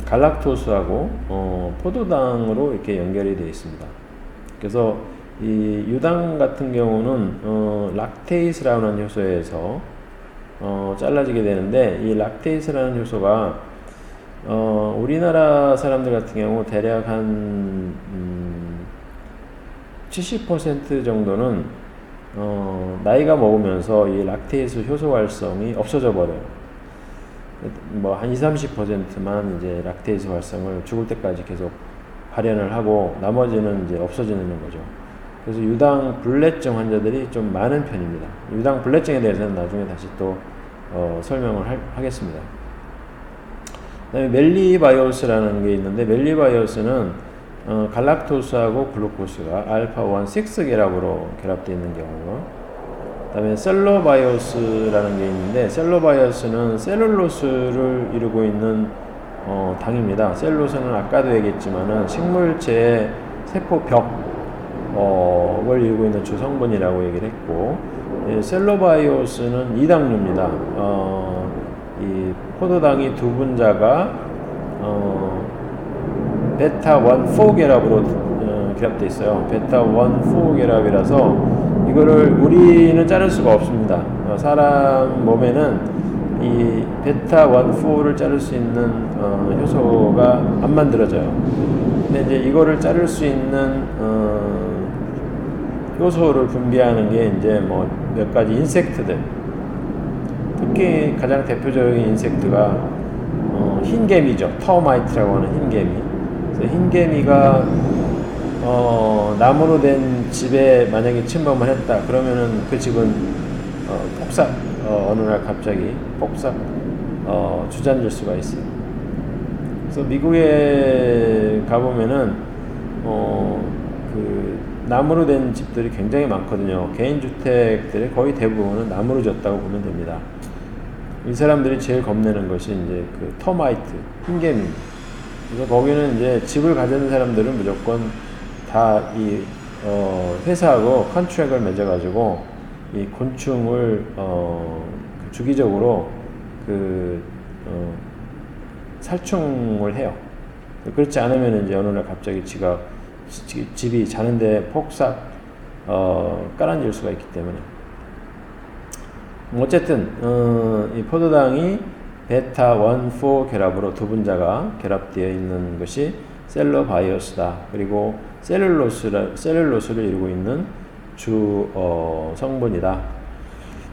갈락토스하고 포도당으로 이렇게 연결이 되어 있습니다. 그래서 이 유당 같은 경우는 락테이스라는 효소에서 잘라지게 되는데, 이 락테이스라는 효소가 우리나라 사람들 같은 경우 대략 한 70% 정도는 나이가 먹으면서 이 락테이스 효소 활성이 없어져 버려요. 뭐 한 20-30%만 이제 락테이스 활성을 죽을 때까지 계속 발현을 하고, 나머지는 이제 없어지는 거죠. 그래서 유당 불내증 환자들이 좀 많은 편입니다. 유당 불내증에 대해서는 나중에 다시 또 설명을 하겠습니다. 그다음에 멜리바이오스라는 게 있는데, 멜리바이오스는 갈락토스하고 글루코스가 알파 1, 6 결합으로 결합되어 있는 경우. 그다음에 셀로바이오스라는 게 있는데, 셀로바이오스는 셀룰로스를 이루고 있는 당입니다. 셀룰로스는 아까도 얘기했지만은 식물체의 세포벽을 이루고 있는 주성분이라고 얘기를 했고, 셀로바이오스는 2당류입니다. 이 포도당이 두 분자가 베타 1, 4 결합으로 결합되어 있어요. 베타 1, 4 결합이라서 이거를 우리는 자를 수가 없습니다. 사람 몸에는 이 베타 1, 4를 자를 수 있는 효소가 안 만들어져요. 근데 이제 이거를 자를 수 있는 효소를 분비하는 게 이제 뭐 몇 가지 인섹트들, 특히 가장 대표적인 인섹트가 흰개미죠. 터마이트라고 하는 흰개미. 그래서 흰개미가 나무로 된 집에 만약에 침범을 했다 그러면은 그 집은 폭삭 어느 날 갑자기 폭삭 주저앉을 수가 있어요. 그래서 미국에 가보면은 그 나무로 된 집들이 굉장히 많거든요. 개인주택들의 거의 대부분은 나무로 졌다고 보면 됩니다. 이 사람들이 제일 겁내는 것이 이제 그 터마이트, 흰개미. 그래서 거기는 이제 집을 가지는 사람들은 무조건 다 이 회사하고 컨트랙을 맺어가지고 이 곤충을 주기적으로 살충을 해요. 그렇지 않으면 이제 어느 날 갑자기 집이 자는데 폭삭 깔아앉을 수가 있기 때문에. 어쨌든 이 포도당이 베타 1, 4 결합으로 두 분자가 결합되어 있는 것이 셀로바이오스다. 그리고 셀룰로스를 이루고 있는 주 성분이다.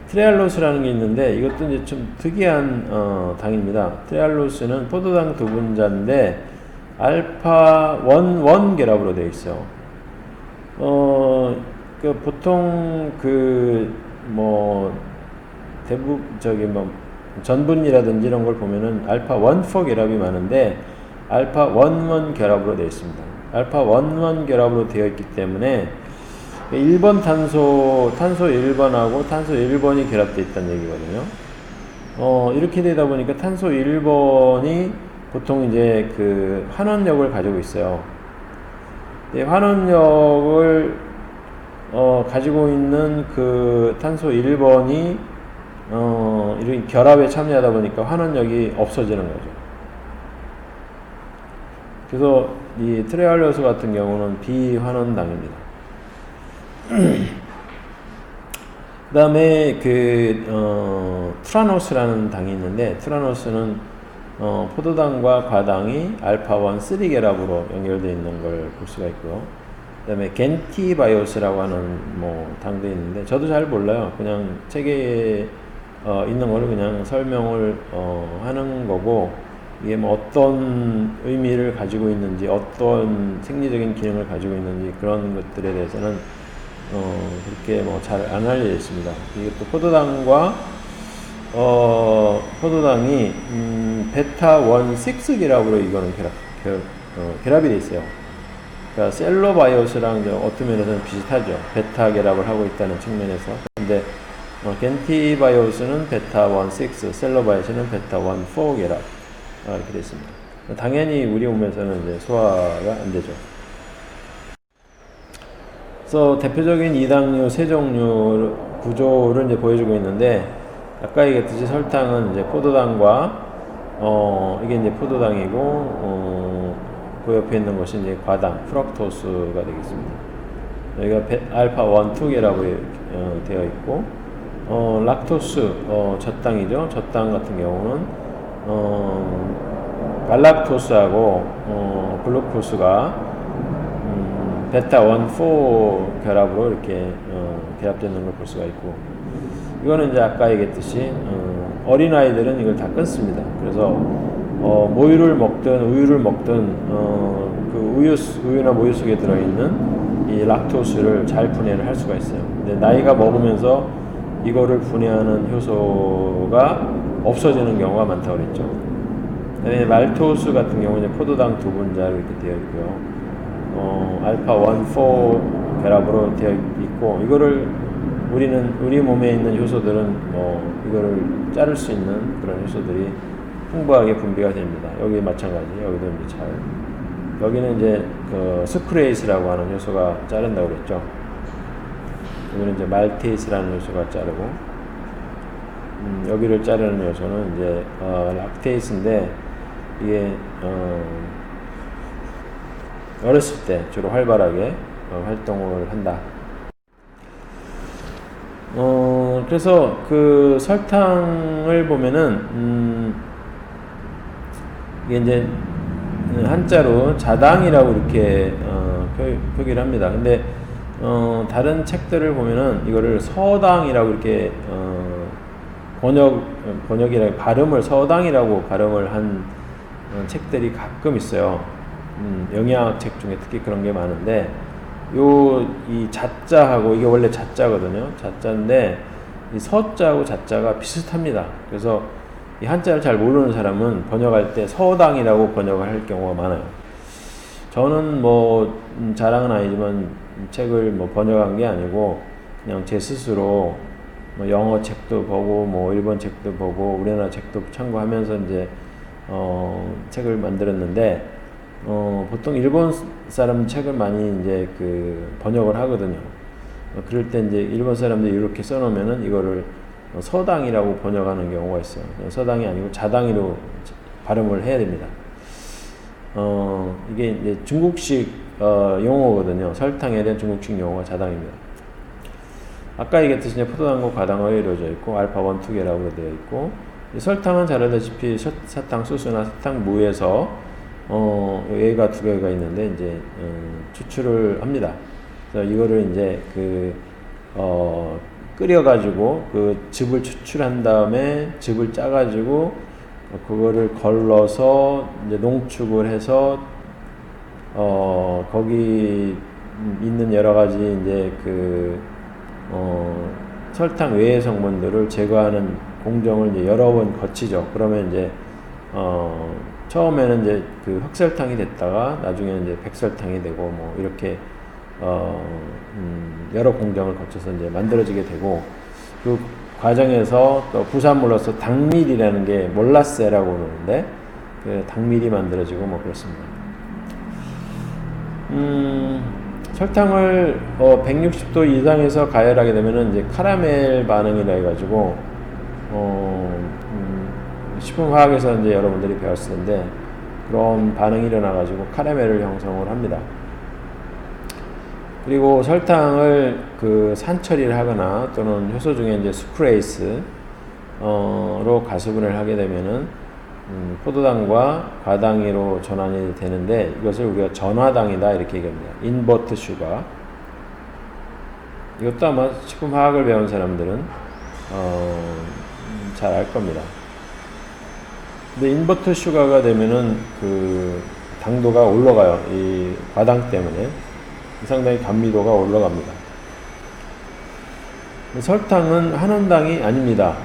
트레알로스라는 게 있는데, 이것도 이제 좀 특이한 당입니다. 트레알로스는 포도당 두 분자인데 알파 1, 1 결합으로 되어 있어요. 보통 전분이라든지 이런 걸 보면은 알파 1,4 결합이 많은데 알파 1,1 결합으로 되어 있습니다. 알파 1,1 결합으로 되어 있기 때문에 1번 탄소 1번하고 탄소 1번이 결합되어 있다는 얘기거든요. 이렇게 되다 보니까 탄소 1번이 보통 이제 그 환원력을 가지고 있어요. 환원력을 가지고 있는 그 탄소 1번이 이런 결합에 참여하다 보니까 환원력이 없어지는 거죠. 그래서 이 트레알로스 같은 경우는 비환원당입니다. 그 다음에 트라노스라는 당이 있는데, 트라노스는 포도당과 과당이 알파1 3 결합으로 연결되어 있는 걸 볼 수가 있고요. 그 다음에 겐티바이오스라고 하는 당도 있는데, 저도 잘 몰라요. 그냥 책에 있는 거를 그냥 설명을 하는 거고, 이게 어떤 의미를 가지고 있는지, 어떤 생리적인 기능을 가지고 있는지 그런 것들에 대해서는 그렇게 잘 안 알려져 있습니다. 이게 또 포도당이 베타1 6 결합으로 이거는 결합이 돼 있어요. 그러니까 셀로바이오스랑 어떤 면에서는 비슷하죠. 베타 결합을 하고 있다는 측면에서. 근데 겐티바이오스는 베타1 6, 셀로바이오스는 베타1 4 결합 이렇게 되어 있습니다. 당연히 우리 몸에서는 이제 소화가 안 되죠. 그래서 대표적인 이당류 세 종류 구조를 이제 보여주고 있는데, 아까 얘기했듯이 설탕은 이제 포도당과 이게 이제 포도당이고 그 옆에 있는 것이 이제 과당 프럭토스가 되겠습니다. 여기가 알파 1, 2 결합이 되어 있고, 락토스 젖당이죠. 젖당 같은 경우는 갈락토스하고 글루코스가 베타1, 4 결합으로 이렇게 결합되는 걸 볼 수가 있고, 이거는 이제 아까 얘기했듯이 어린아이들은 이걸 다 끊습니다. 그래서 모유를 먹든 우유를 먹든 그 우유나 모유 속에 들어있는 이 락토스를 잘 분해를 할 수가 있어요. 근데 나이가 먹으면서 이거를 분해하는 효소가 없어지는 경우가 많다고 그랬죠. 그다음에 말토스 같은 경우는 포도당 두 분자로 이렇게 되어 있고요. 알파 1, 4 결합으로 되어 있고, 이거를 우리 몸에 있는 효소들은 이거를 자를 수 있는 그런 효소들이 풍부하게 분비가 됩니다. 여기 마찬가지, 여기도 이제 여기는 이제 그 스크레이스라고 하는 효소가 자른다고 그랬죠. 여기는 이제 말테이스라는 효소가 자르고, 여기를 자르는 효소는 이제 락테이스인데, 이게 어렸을 때 주로 활발하게 활동을 한다. 그래서 그 설탕을 보면은 이게 이제 한자로 자당이라고 이렇게 표기를 합니다. 근데 다른 책들을 보면은 이거를 서당이라고 이렇게 번역이라 발음을 서당이라고 발음을 한 책들이 가끔 있어요. 영양학 책 중에 특히 그런 게 많은데, 이 자자하고, 이게 원래 자자거든요. 자자인데 이 서자하고 자자가 비슷합니다. 그래서 이 한자를 잘 모르는 사람은 번역할 때 서당이라고 번역을 할 경우가 많아요. 저는 자랑은 아니지만 책을 번역한 게 아니고 그냥 제 스스로 영어 책도 보고 일본 책도 보고 우리나라 책도 참고하면서 이제 책을 만들었는데, 보통 일본 사람 책을 많이 이제 번역을 하거든요. 그럴 때 이제 일본 사람들이 이렇게 써놓으면은 이거를 서당이라고 번역하는 경우가 있어요. 서당이 아니고 자당이로 발음을 해야 됩니다. 이게 이제 중국식 용어거든요. 설탕에 대한 중국식 용어가 자당입니다. 아까 얘기했듯이 이제 포도당과 과당으로 이루어져 있고, 알파 1, 2 결합으로 되어 있고, 설탕은 잘 알다시피 사탕수수나 사탕무에서 얘가 두 개가 있는데 이제 추출을 합니다. 그래서 이거를 이제 끓여가지고 그 즙을 추출한 다음에 즙을 짜가지고 그거를 걸러서 이제 농축을 해서 거기 있는 여러 가지 이제 설탕 외의 성분들을 제거하는 공정을 이제 여러 번 거치죠. 그러면 이제 처음에는 이제 그 흑설탕이 됐다가 나중에는 이제 백설탕이 되고 뭐 이렇게 여러 공정을 거쳐서 이제 만들어지게 되고, 그 과정에서 또 부산물로서 당밀이라는 게 몰라세라고 그러는데 그 당밀이 만들어지고 뭐 그렇습니다. 설탕을 160도 이상에서 가열하게 되면은 이제 카라멜 반응이라 해가지고 식품화학에서 이제 여러분들이 배웠을 텐데 그런 반응이 일어나가지고 카라멜을 형성을 합니다. 그리고 설탕을 그 산처리를 하거나 또는 효소 중에 이제 수크레이스 로 가수분해를 하게 되면은 포도당과 과당으로 전환이 되는데 이것을 우리가 전화당이다 이렇게 얘기합니다. 인버트 슈가. 이것도 아마 식품화학을 배운 사람들은 잘 알 겁니다. 근데 인버트 슈가가 되면은 그 당도가 올라가요. 이 과당 때문에 상당히 감미도가 올라갑니다. 설탕은 환원당이 아닙니다.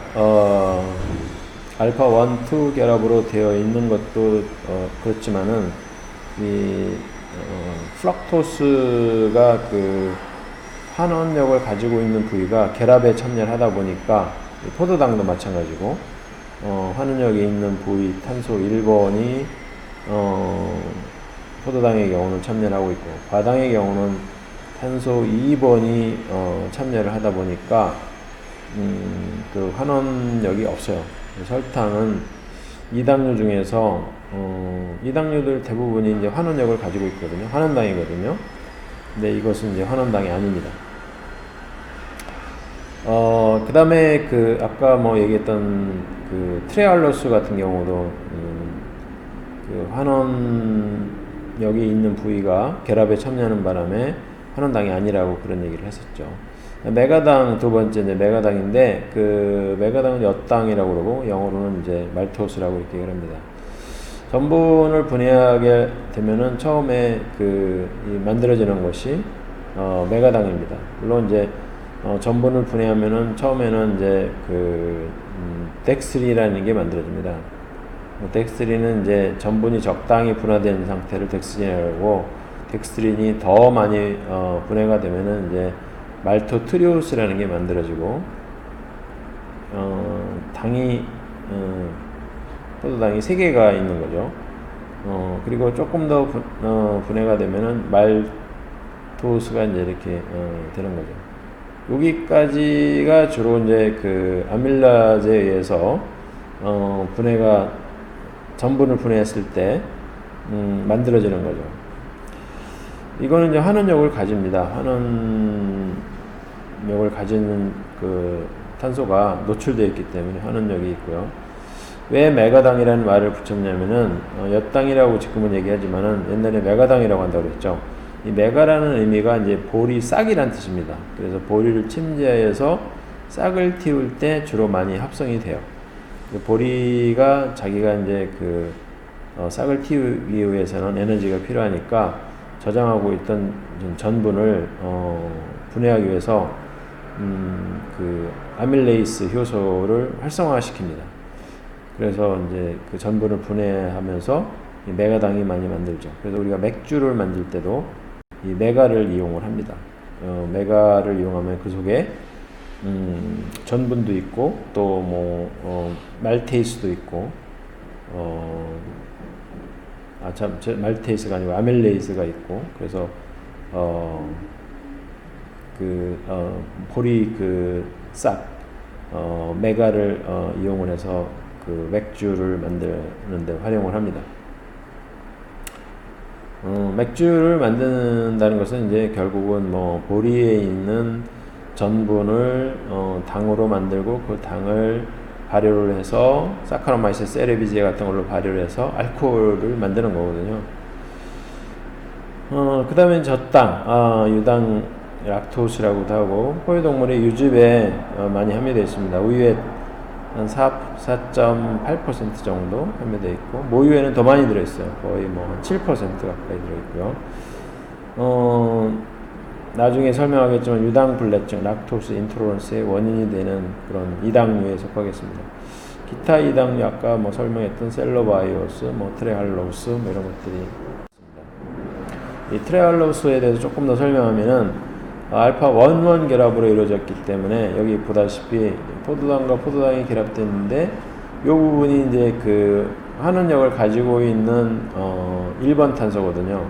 알파 1, 2 결합으로 되어 있는 것도 그렇지만은 이 플럭토스가 그 환원력을 가지고 있는 부위가 결합에 참여를 하다 보니까 포도당도 마찬가지고 환원력이 있는 부위 탄소 1번이 포도당의 경우는 참여를 하고 있고 과당의 경우는 탄소 2번이 참여를 하다 보니까 그 환원력이 없어요. 설탕은 이당류 중에서 이당류들 대부분이 이제 환원력을 가지고 있거든요. 환원당이거든요. 근데 이것은 이제 환원당이 아닙니다. 그 다음에 그 아까 뭐 얘기했던 그 트레알로스 같은 경우도 그 환원력이 있는 부위가 결합에 참여하는 바람에 환원당이 아니라고 그런 얘기를 했었죠. 메가당 두 번째 이제 메가당인데 그 메가당은 엿당이라고 그러고 영어로는 이제 말토스라고 이렇게 얘기를 합니다. 전분을 분해하게 되면은 처음에 그 만들어지는 것이 메가당입니다. 물론 이제 전분을 분해하면은 처음에는 이제 그 덱스린이라는 게 만들어집니다. 덱스린은 이제 전분이 적당히 분화된 상태를 덱스린이라고, 덱스린이 더 많이 분해가 되면은 이제 말토트리오스라는 게 만들어지고 당이 포도당이 3개가 있는 거죠. 그리고 조금 더 분해가 되면은 말토스가 이제 이렇게 되는 거죠. 여기까지가 주로 이제 그 아밀라제에 의해서 분해가 전분을 분해했을 때 만들어지는 거죠. 이거는 이제 환원력을 가집니다. 환원력을 가지는 그 탄소가 노출되어 있기 때문에 환원력이 있고요. 왜 메가당이라는 말을 붙였냐면은 엿당이라고 지금은 얘기하지만은 옛날에 메가당이라고 한다고 그랬죠. 이 메가라는 의미가 이제 보리 싹이란 뜻입니다. 그래서 보리를 침제해서 싹을 틔울 때 주로 많이 합성이 돼요. 보리가 자기가 이제 그 싹을 틔우기 위해서는 에너지가 필요하니까 저장하고 있던 전분을 분해하기 위해서 그 아밀레이스 효소를 활성화시킵니다. 그래서 이제 그 전분을 분해하면서 이 메가당이 많이 만들죠. 그래서 우리가 맥주를 만들 때도 이 메가를 이용을 합니다. 메가를 이용하면 그 속에 전분도 있고 또 뭐 말테이스도 있고 말테이스가 아니고 아밀레이스가 있고, 그래서 보리 그 싹 메가를 이용을 해서 그 맥주를 만드는 데 활용을 합니다. 맥주를 만든다는 것은 이제 결국은 뭐 보리에 있는 전분을 당으로 만들고 그 당을 발효를 해서 사카로마이스 세레비제 같은 걸로 발효를 해서 알코올을 만드는 거거든요. 그 다음에 젖당, 유당 락토스라고도 하고 포유동물의 유즙에 많이 함유되어 있습니다. 우유에 한 4.8% 정도 함유되어 있고 모유에는 더 많이 들어있어요. 거의 뭐 7% 가까이 들어있고요. 나중에 설명하겠지만 유당불내증, 락토스 인토러런스의 원인이 되는 그런 이당류에 속하겠습니다. 기타 이당류 아까 뭐 설명했던 셀로바이오스, 뭐 트레할로스 뭐 이런 것들이 있습니다. 이 트레할로스에 대해서 조금 더 설명하면은 알파 1,1 결합으로 이루어졌기 때문에 여기 보다시피 포도당과 포도당이 결합됐는데 이 부분이 이제 그 환원력을 가지고 있는 1번 탄소거든요.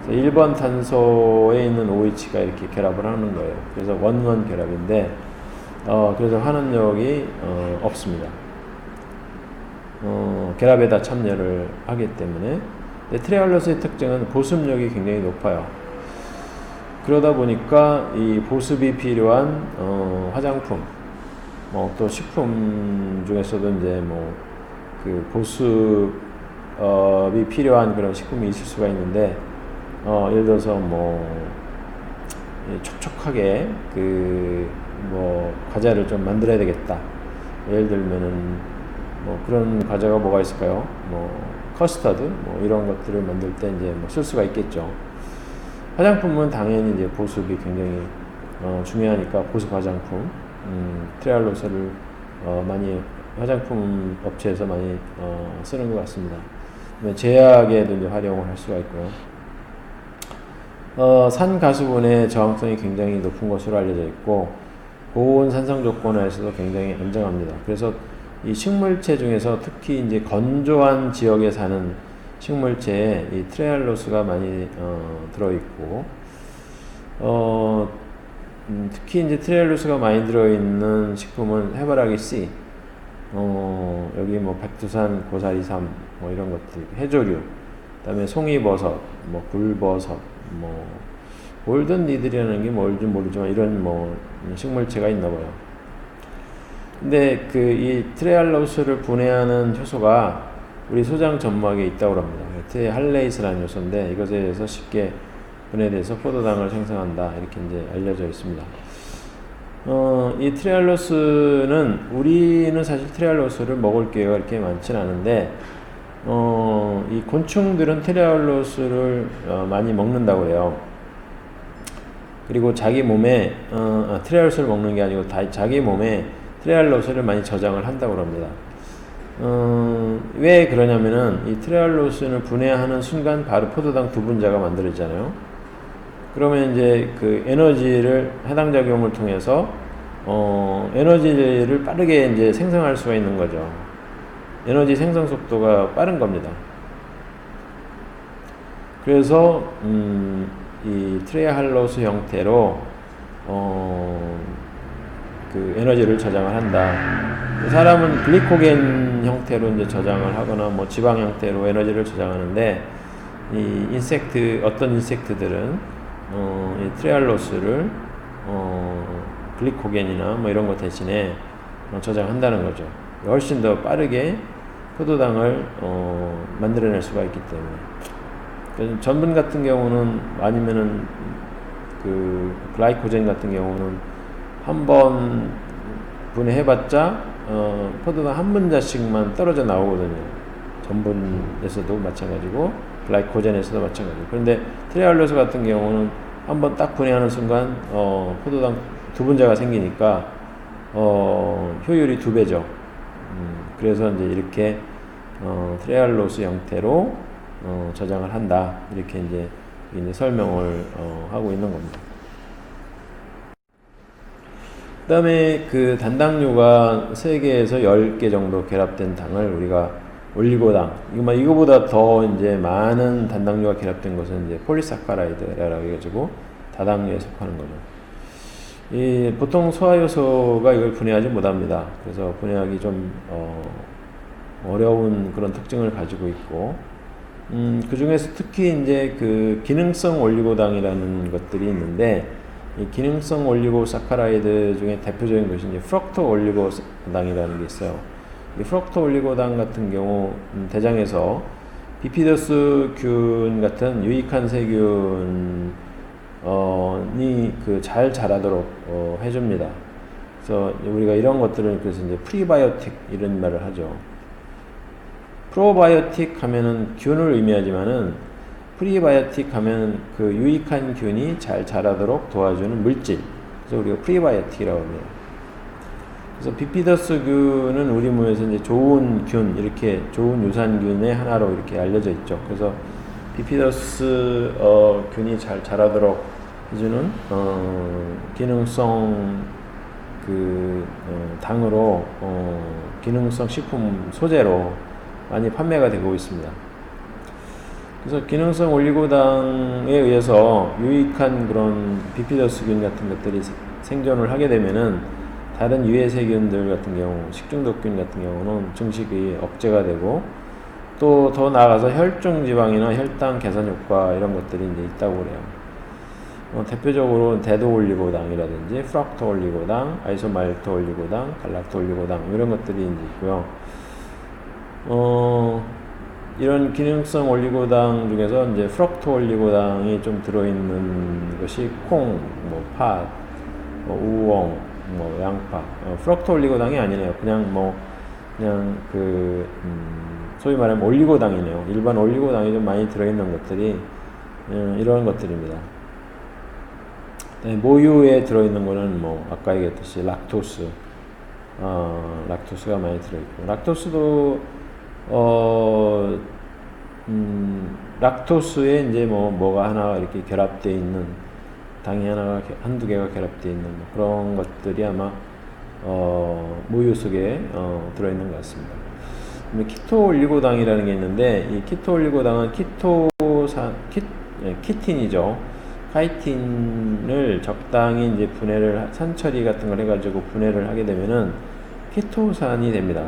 1번 탄소에 있는 OH가 이렇게 결합을 하는 거예요. 그래서 1,1 결합인데 그래서 환원력이 없습니다. 결합에다 참여를 하기 때문에. 트레할로스의 특징은 보습력이 굉장히 높아요. 그러다 보니까 이 보습이 필요한 화장품, 또 식품 중에서도 이제 뭐 그 보습이 필요한 그런 식품이 있을 수가 있는데 예를 들어서 뭐 촉촉하게 그 뭐 과자를 좀 만들어야 되겠다. 예를 들면은 뭐 그런 과자가 뭐가 있을까요? 뭐 커스터드 뭐 이런 것들을 만들 때 이제 뭐 쓸 수가 있겠죠. 화장품은 당연히 이제 보습이 굉장히 중요하니까 보습 화장품, 트레할로스를 많이 화장품 업체에서 많이 쓰는 것 같습니다. 제약에도 이제 활용을 할 수가 있고요. 산가수분의 저항성이 굉장히 높은 것으로 알려져 있고 고온 산성 조건에서도 굉장히 안정합니다. 그래서 이 식물체 중에서 특히 이제 건조한 지역에 사는 식물체에 이 트레할로스가 많이 들어있고 특히 이제 트레할로스가 많이 들어있는 식품은 해바라기 씨, 여기 뭐 백두산 고사리삼 뭐 이런 것들, 해조류, 그다음에 송이버섯, 뭐 굴버섯, 뭐 골든 니들이라는 게 뭘지 모르지만 이런 뭐 식물체가 있나 봐요. 근데 그 이 트레할로스를 분해하는 효소가 우리 소장 점막에 있다고 합니다. 트레할레이스라는 요소인데 이것에 대해서 쉽게 분해돼서 포도당을 생성한다 이렇게 이제 알려져 있습니다. 이 트레할로스는 우리는 사실 트레할로스를 먹을 기회가 그렇게 많지는 않은데 이 곤충들은 트레할로스를 많이 먹는다고 해요. 그리고 자기 몸에 트레할로스를 먹는 게 아니고 자기 몸에 트레할로스를 많이 저장을 한다고 합니다. 왜 그러냐면은 이 트레할로스를 분해하는 순간 바로 포도당 두 분자가 만들어지잖아요. 그러면 이제 그 에너지를 해당 작용을 통해서 에너지를 빠르게 이제 생성할 수가 있는 거죠. 에너지 생성 속도가 빠른 겁니다. 그래서 이 트레할로스 형태로 그 에너지를 저장을 한다. 사람은 글리코겐 형태로 이제 저장을 하거나 뭐 지방 형태로 에너지를 저장하는데 이 어떤 인섹트들은 이 트레할로스를 글리코겐이나 뭐 이런 것 대신에 저장한다는 거죠. 훨씬 더 빠르게 포도당을 만들어낼 수가 있기 때문에. 전분 같은 경우는 아니면은 그 글라이코젠 같은 경우는 한 번 분해해봤자 포도당 한 분자씩만 떨어져 나오거든요. 전분에서도 마찬가지고 글라이코젠에서도 마찬가지고. 그런데 트레할로스 같은 경우는 한번 딱 분해하는 순간 포도당 두 분자가 생기니까 효율이 2배죠. 그래서 이제 이렇게 트레할로스 형태로 저장을 한다 이렇게 이제 설명을 하고 있는 겁니다. 그 다음에 그 단당류가 3개에서 10개 정도 결합된 당을 우리가 올리고당, 이거보다 더 이제 많은 단당류가 결합된 것은 이제 폴리사카라이드라고 해가지고 다당류에 속하는 거죠. 보통 소화효소가 이걸 분해하지 못합니다. 그래서 분해하기 좀 어려운 그런 특징을 가지고 있고, 그 중에서 특히 이제 그 기능성 올리고당이라는 것들이 있는데, 이 기능성 올리고사카라이드 중에 대표적인 것이 이제 프럭토 올리고당이라는 게 있어요. 이 프럭토 올리고당 같은 경우 대장에서 비피더스균 같은 유익한 세균이 그 잘 자라도록 해줍니다. 그래서 우리가 이런 것들을 그래서 이제 프리바이오틱 이런 말을 하죠. 프로바이오틱 하면은 균을 의미하지만은 프리바이오틱 하면 그 유익한 균이 잘 자라도록 도와주는 물질. 그래서 우리가 프리바이오틱이라고 합니다. 그래서 비피더스균은 우리 몸에서 이제 좋은 균, 이렇게 좋은 유산균의 하나로 이렇게 알려져 있죠. 그래서 비피더스 균이 잘 자라도록 해주는 기능성 당으로 기능성 식품 소재로 많이 판매가 되고 있습니다. 그래서 기능성 올리고당에 의해서 유익한 그런 비피더스균 같은 것들이 생존을 하게 되면은 다른 유해세균들 같은 경우, 식중독균 같은 경우는 증식이 억제가 되고 또 더 나아가서 혈중 지방이나 혈당 개선 효과 이런 것들이 이제 있다고 그래요. 대표적으로 대도 올리고당이라든지 프락토 올리고당, 아이소말토 올리고당, 갈락토 올리고당 이런 것들이 이제 있고요. 이런 기능성 올리고당 중에서 이제 프락토 올리고당이 좀 들어있는 것이 콩, 팥, 우엉, 양파. 프락토 올리고당이 아니네요. 그냥 소위 말하면 올리고당이네요. 일반 올리고당이 좀 많이 들어있는 것들이 이런 것들입니다. 모유에 들어있는 거는 아까 얘기했듯이 락토스가 많이 들어있고, 락토스도 락토스에 이제 뭐가 하나 이렇게 결합되어 있는 당이 한두 개가 결합되어 있는 그런 것들이 아마 모유 속에 들어있는 것 같습니다. 키토 올리고당이라는 게 있는데, 이 키토 올리고당은 키틴이죠. 카이틴을 적당히 이제 산처리 같은 걸 해가지고 분해를 하게 되면은 키토산이 됩니다.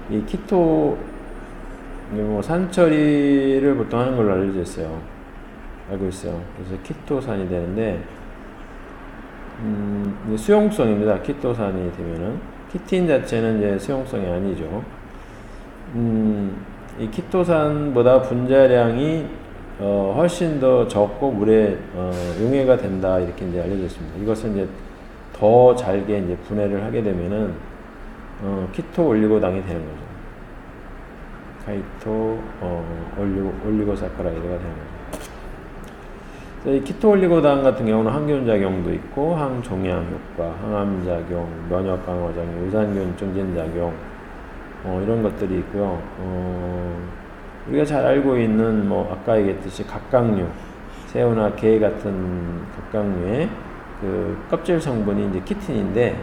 이 산처리를 보통 하는 걸로 알고 있어요. 그래서 키토산이 되는데, 수용성입니다. 키토산이 되면은. 키틴 자체는 이제 수용성이 아니죠. 이 키토산보다 분자량이 훨씬 더 적고 물에 용해가 된다, 이렇게 이제 알려져 있습니다. 이것은 이제 더 잘게 이제 분해를 하게 되면은 키토 올리고당이 되는 거죠. 카이토 올리고사카라이드가 되는 거죠. 이 키토 올리고당 같은 경우는 항균 작용도 있고 항종양 효과, 항암 작용, 면역 강화 작용, 유산균 증진 작용 이런 것들이 있고요. 우리가 잘 알고 있는 아까 얘기했듯이 각각류, 새우나 게 같은 각각류의 그 껍질 성분이 이제 키틴인데,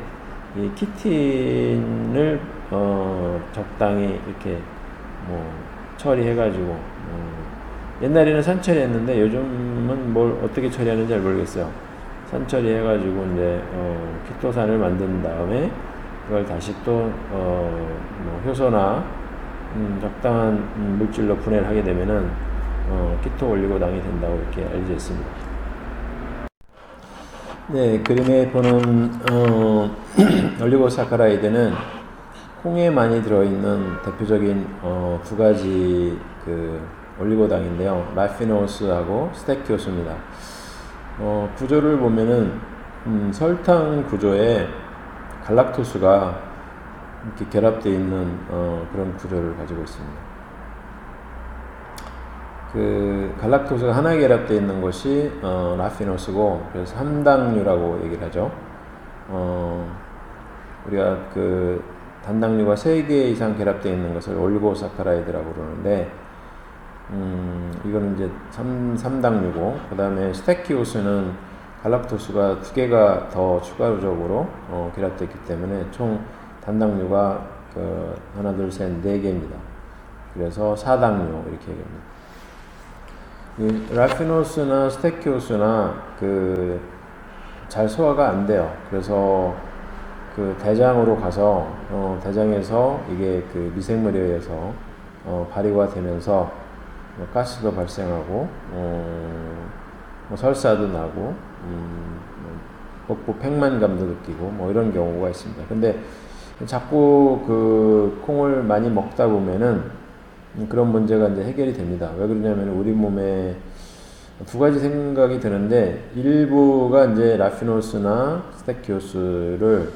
이 키틴을 적당히 이렇게 처리해가지고 옛날에는 산처리했는데 요즘은 뭘 어떻게 처리하는지 잘 모르겠어요. 산처리해가지고 이제 키토산을 만든 다음에 그걸 다시 또 효소나 적당한 물질로 분해를 하게 되면은 키토 올리고당이 된다고 이렇게 알려져 있습니다. 네, 그림에 보는 올리고사카라이드는 콩에 많이 들어있는 대표적인 두 가지 올리고당인데요. 라피노스하고 스테키오스입니다. 구조를 보면은 설탕 구조에 갈락토스가 이렇게 결합되어 있는 그런 구조를 가지고 있습니다. 갈락토스가 하나에 결합되어 있는 것이 라피노스고, 그래서 함당류라고 얘기를 하죠. 우리가 단당류가 3개 이상 결합되어 있는 것을 올리고사카라이드라고 그러는데, 이거는 이제 3당류고, 그 다음에 스테키오스는 갈락토스가 2개가 더 추가적으로 결합되어 있기 때문에 총 단당류가 하나, 둘, 셋, 4개입니다. 그래서 4당류 이렇게 얘기합니다. 라피노스나 스테키오스나 잘 소화가 안 돼요. 그래서 대장으로 가서 대장에서 이게 미생물에 의해서 발효가 되면서 가스도 발생하고 설사도 나고 복부 팽만감도 느끼고 이런 경우가 있습니다. 근데 자꾸 콩을 많이 먹다 보면은 그런 문제가 이제 해결이 됩니다. 왜 그러냐면 우리 몸에 두 가지 생각이 드는데, 일부가 이제 라피노스나 스테키오스를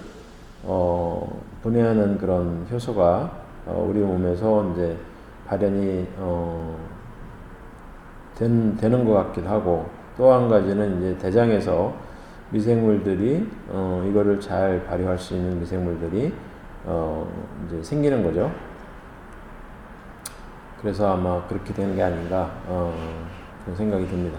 분해하는 그런 효소가 우리 몸에서 이제 발현이 되는 것 같기도 하고, 또 한 가지는 이제 대장에서 미생물들이 이거를 잘 발효할 수 있는 미생물들이 이제 생기는 거죠. 그래서 아마 그렇게 되는 게 아닌가 그런 생각이 듭니다.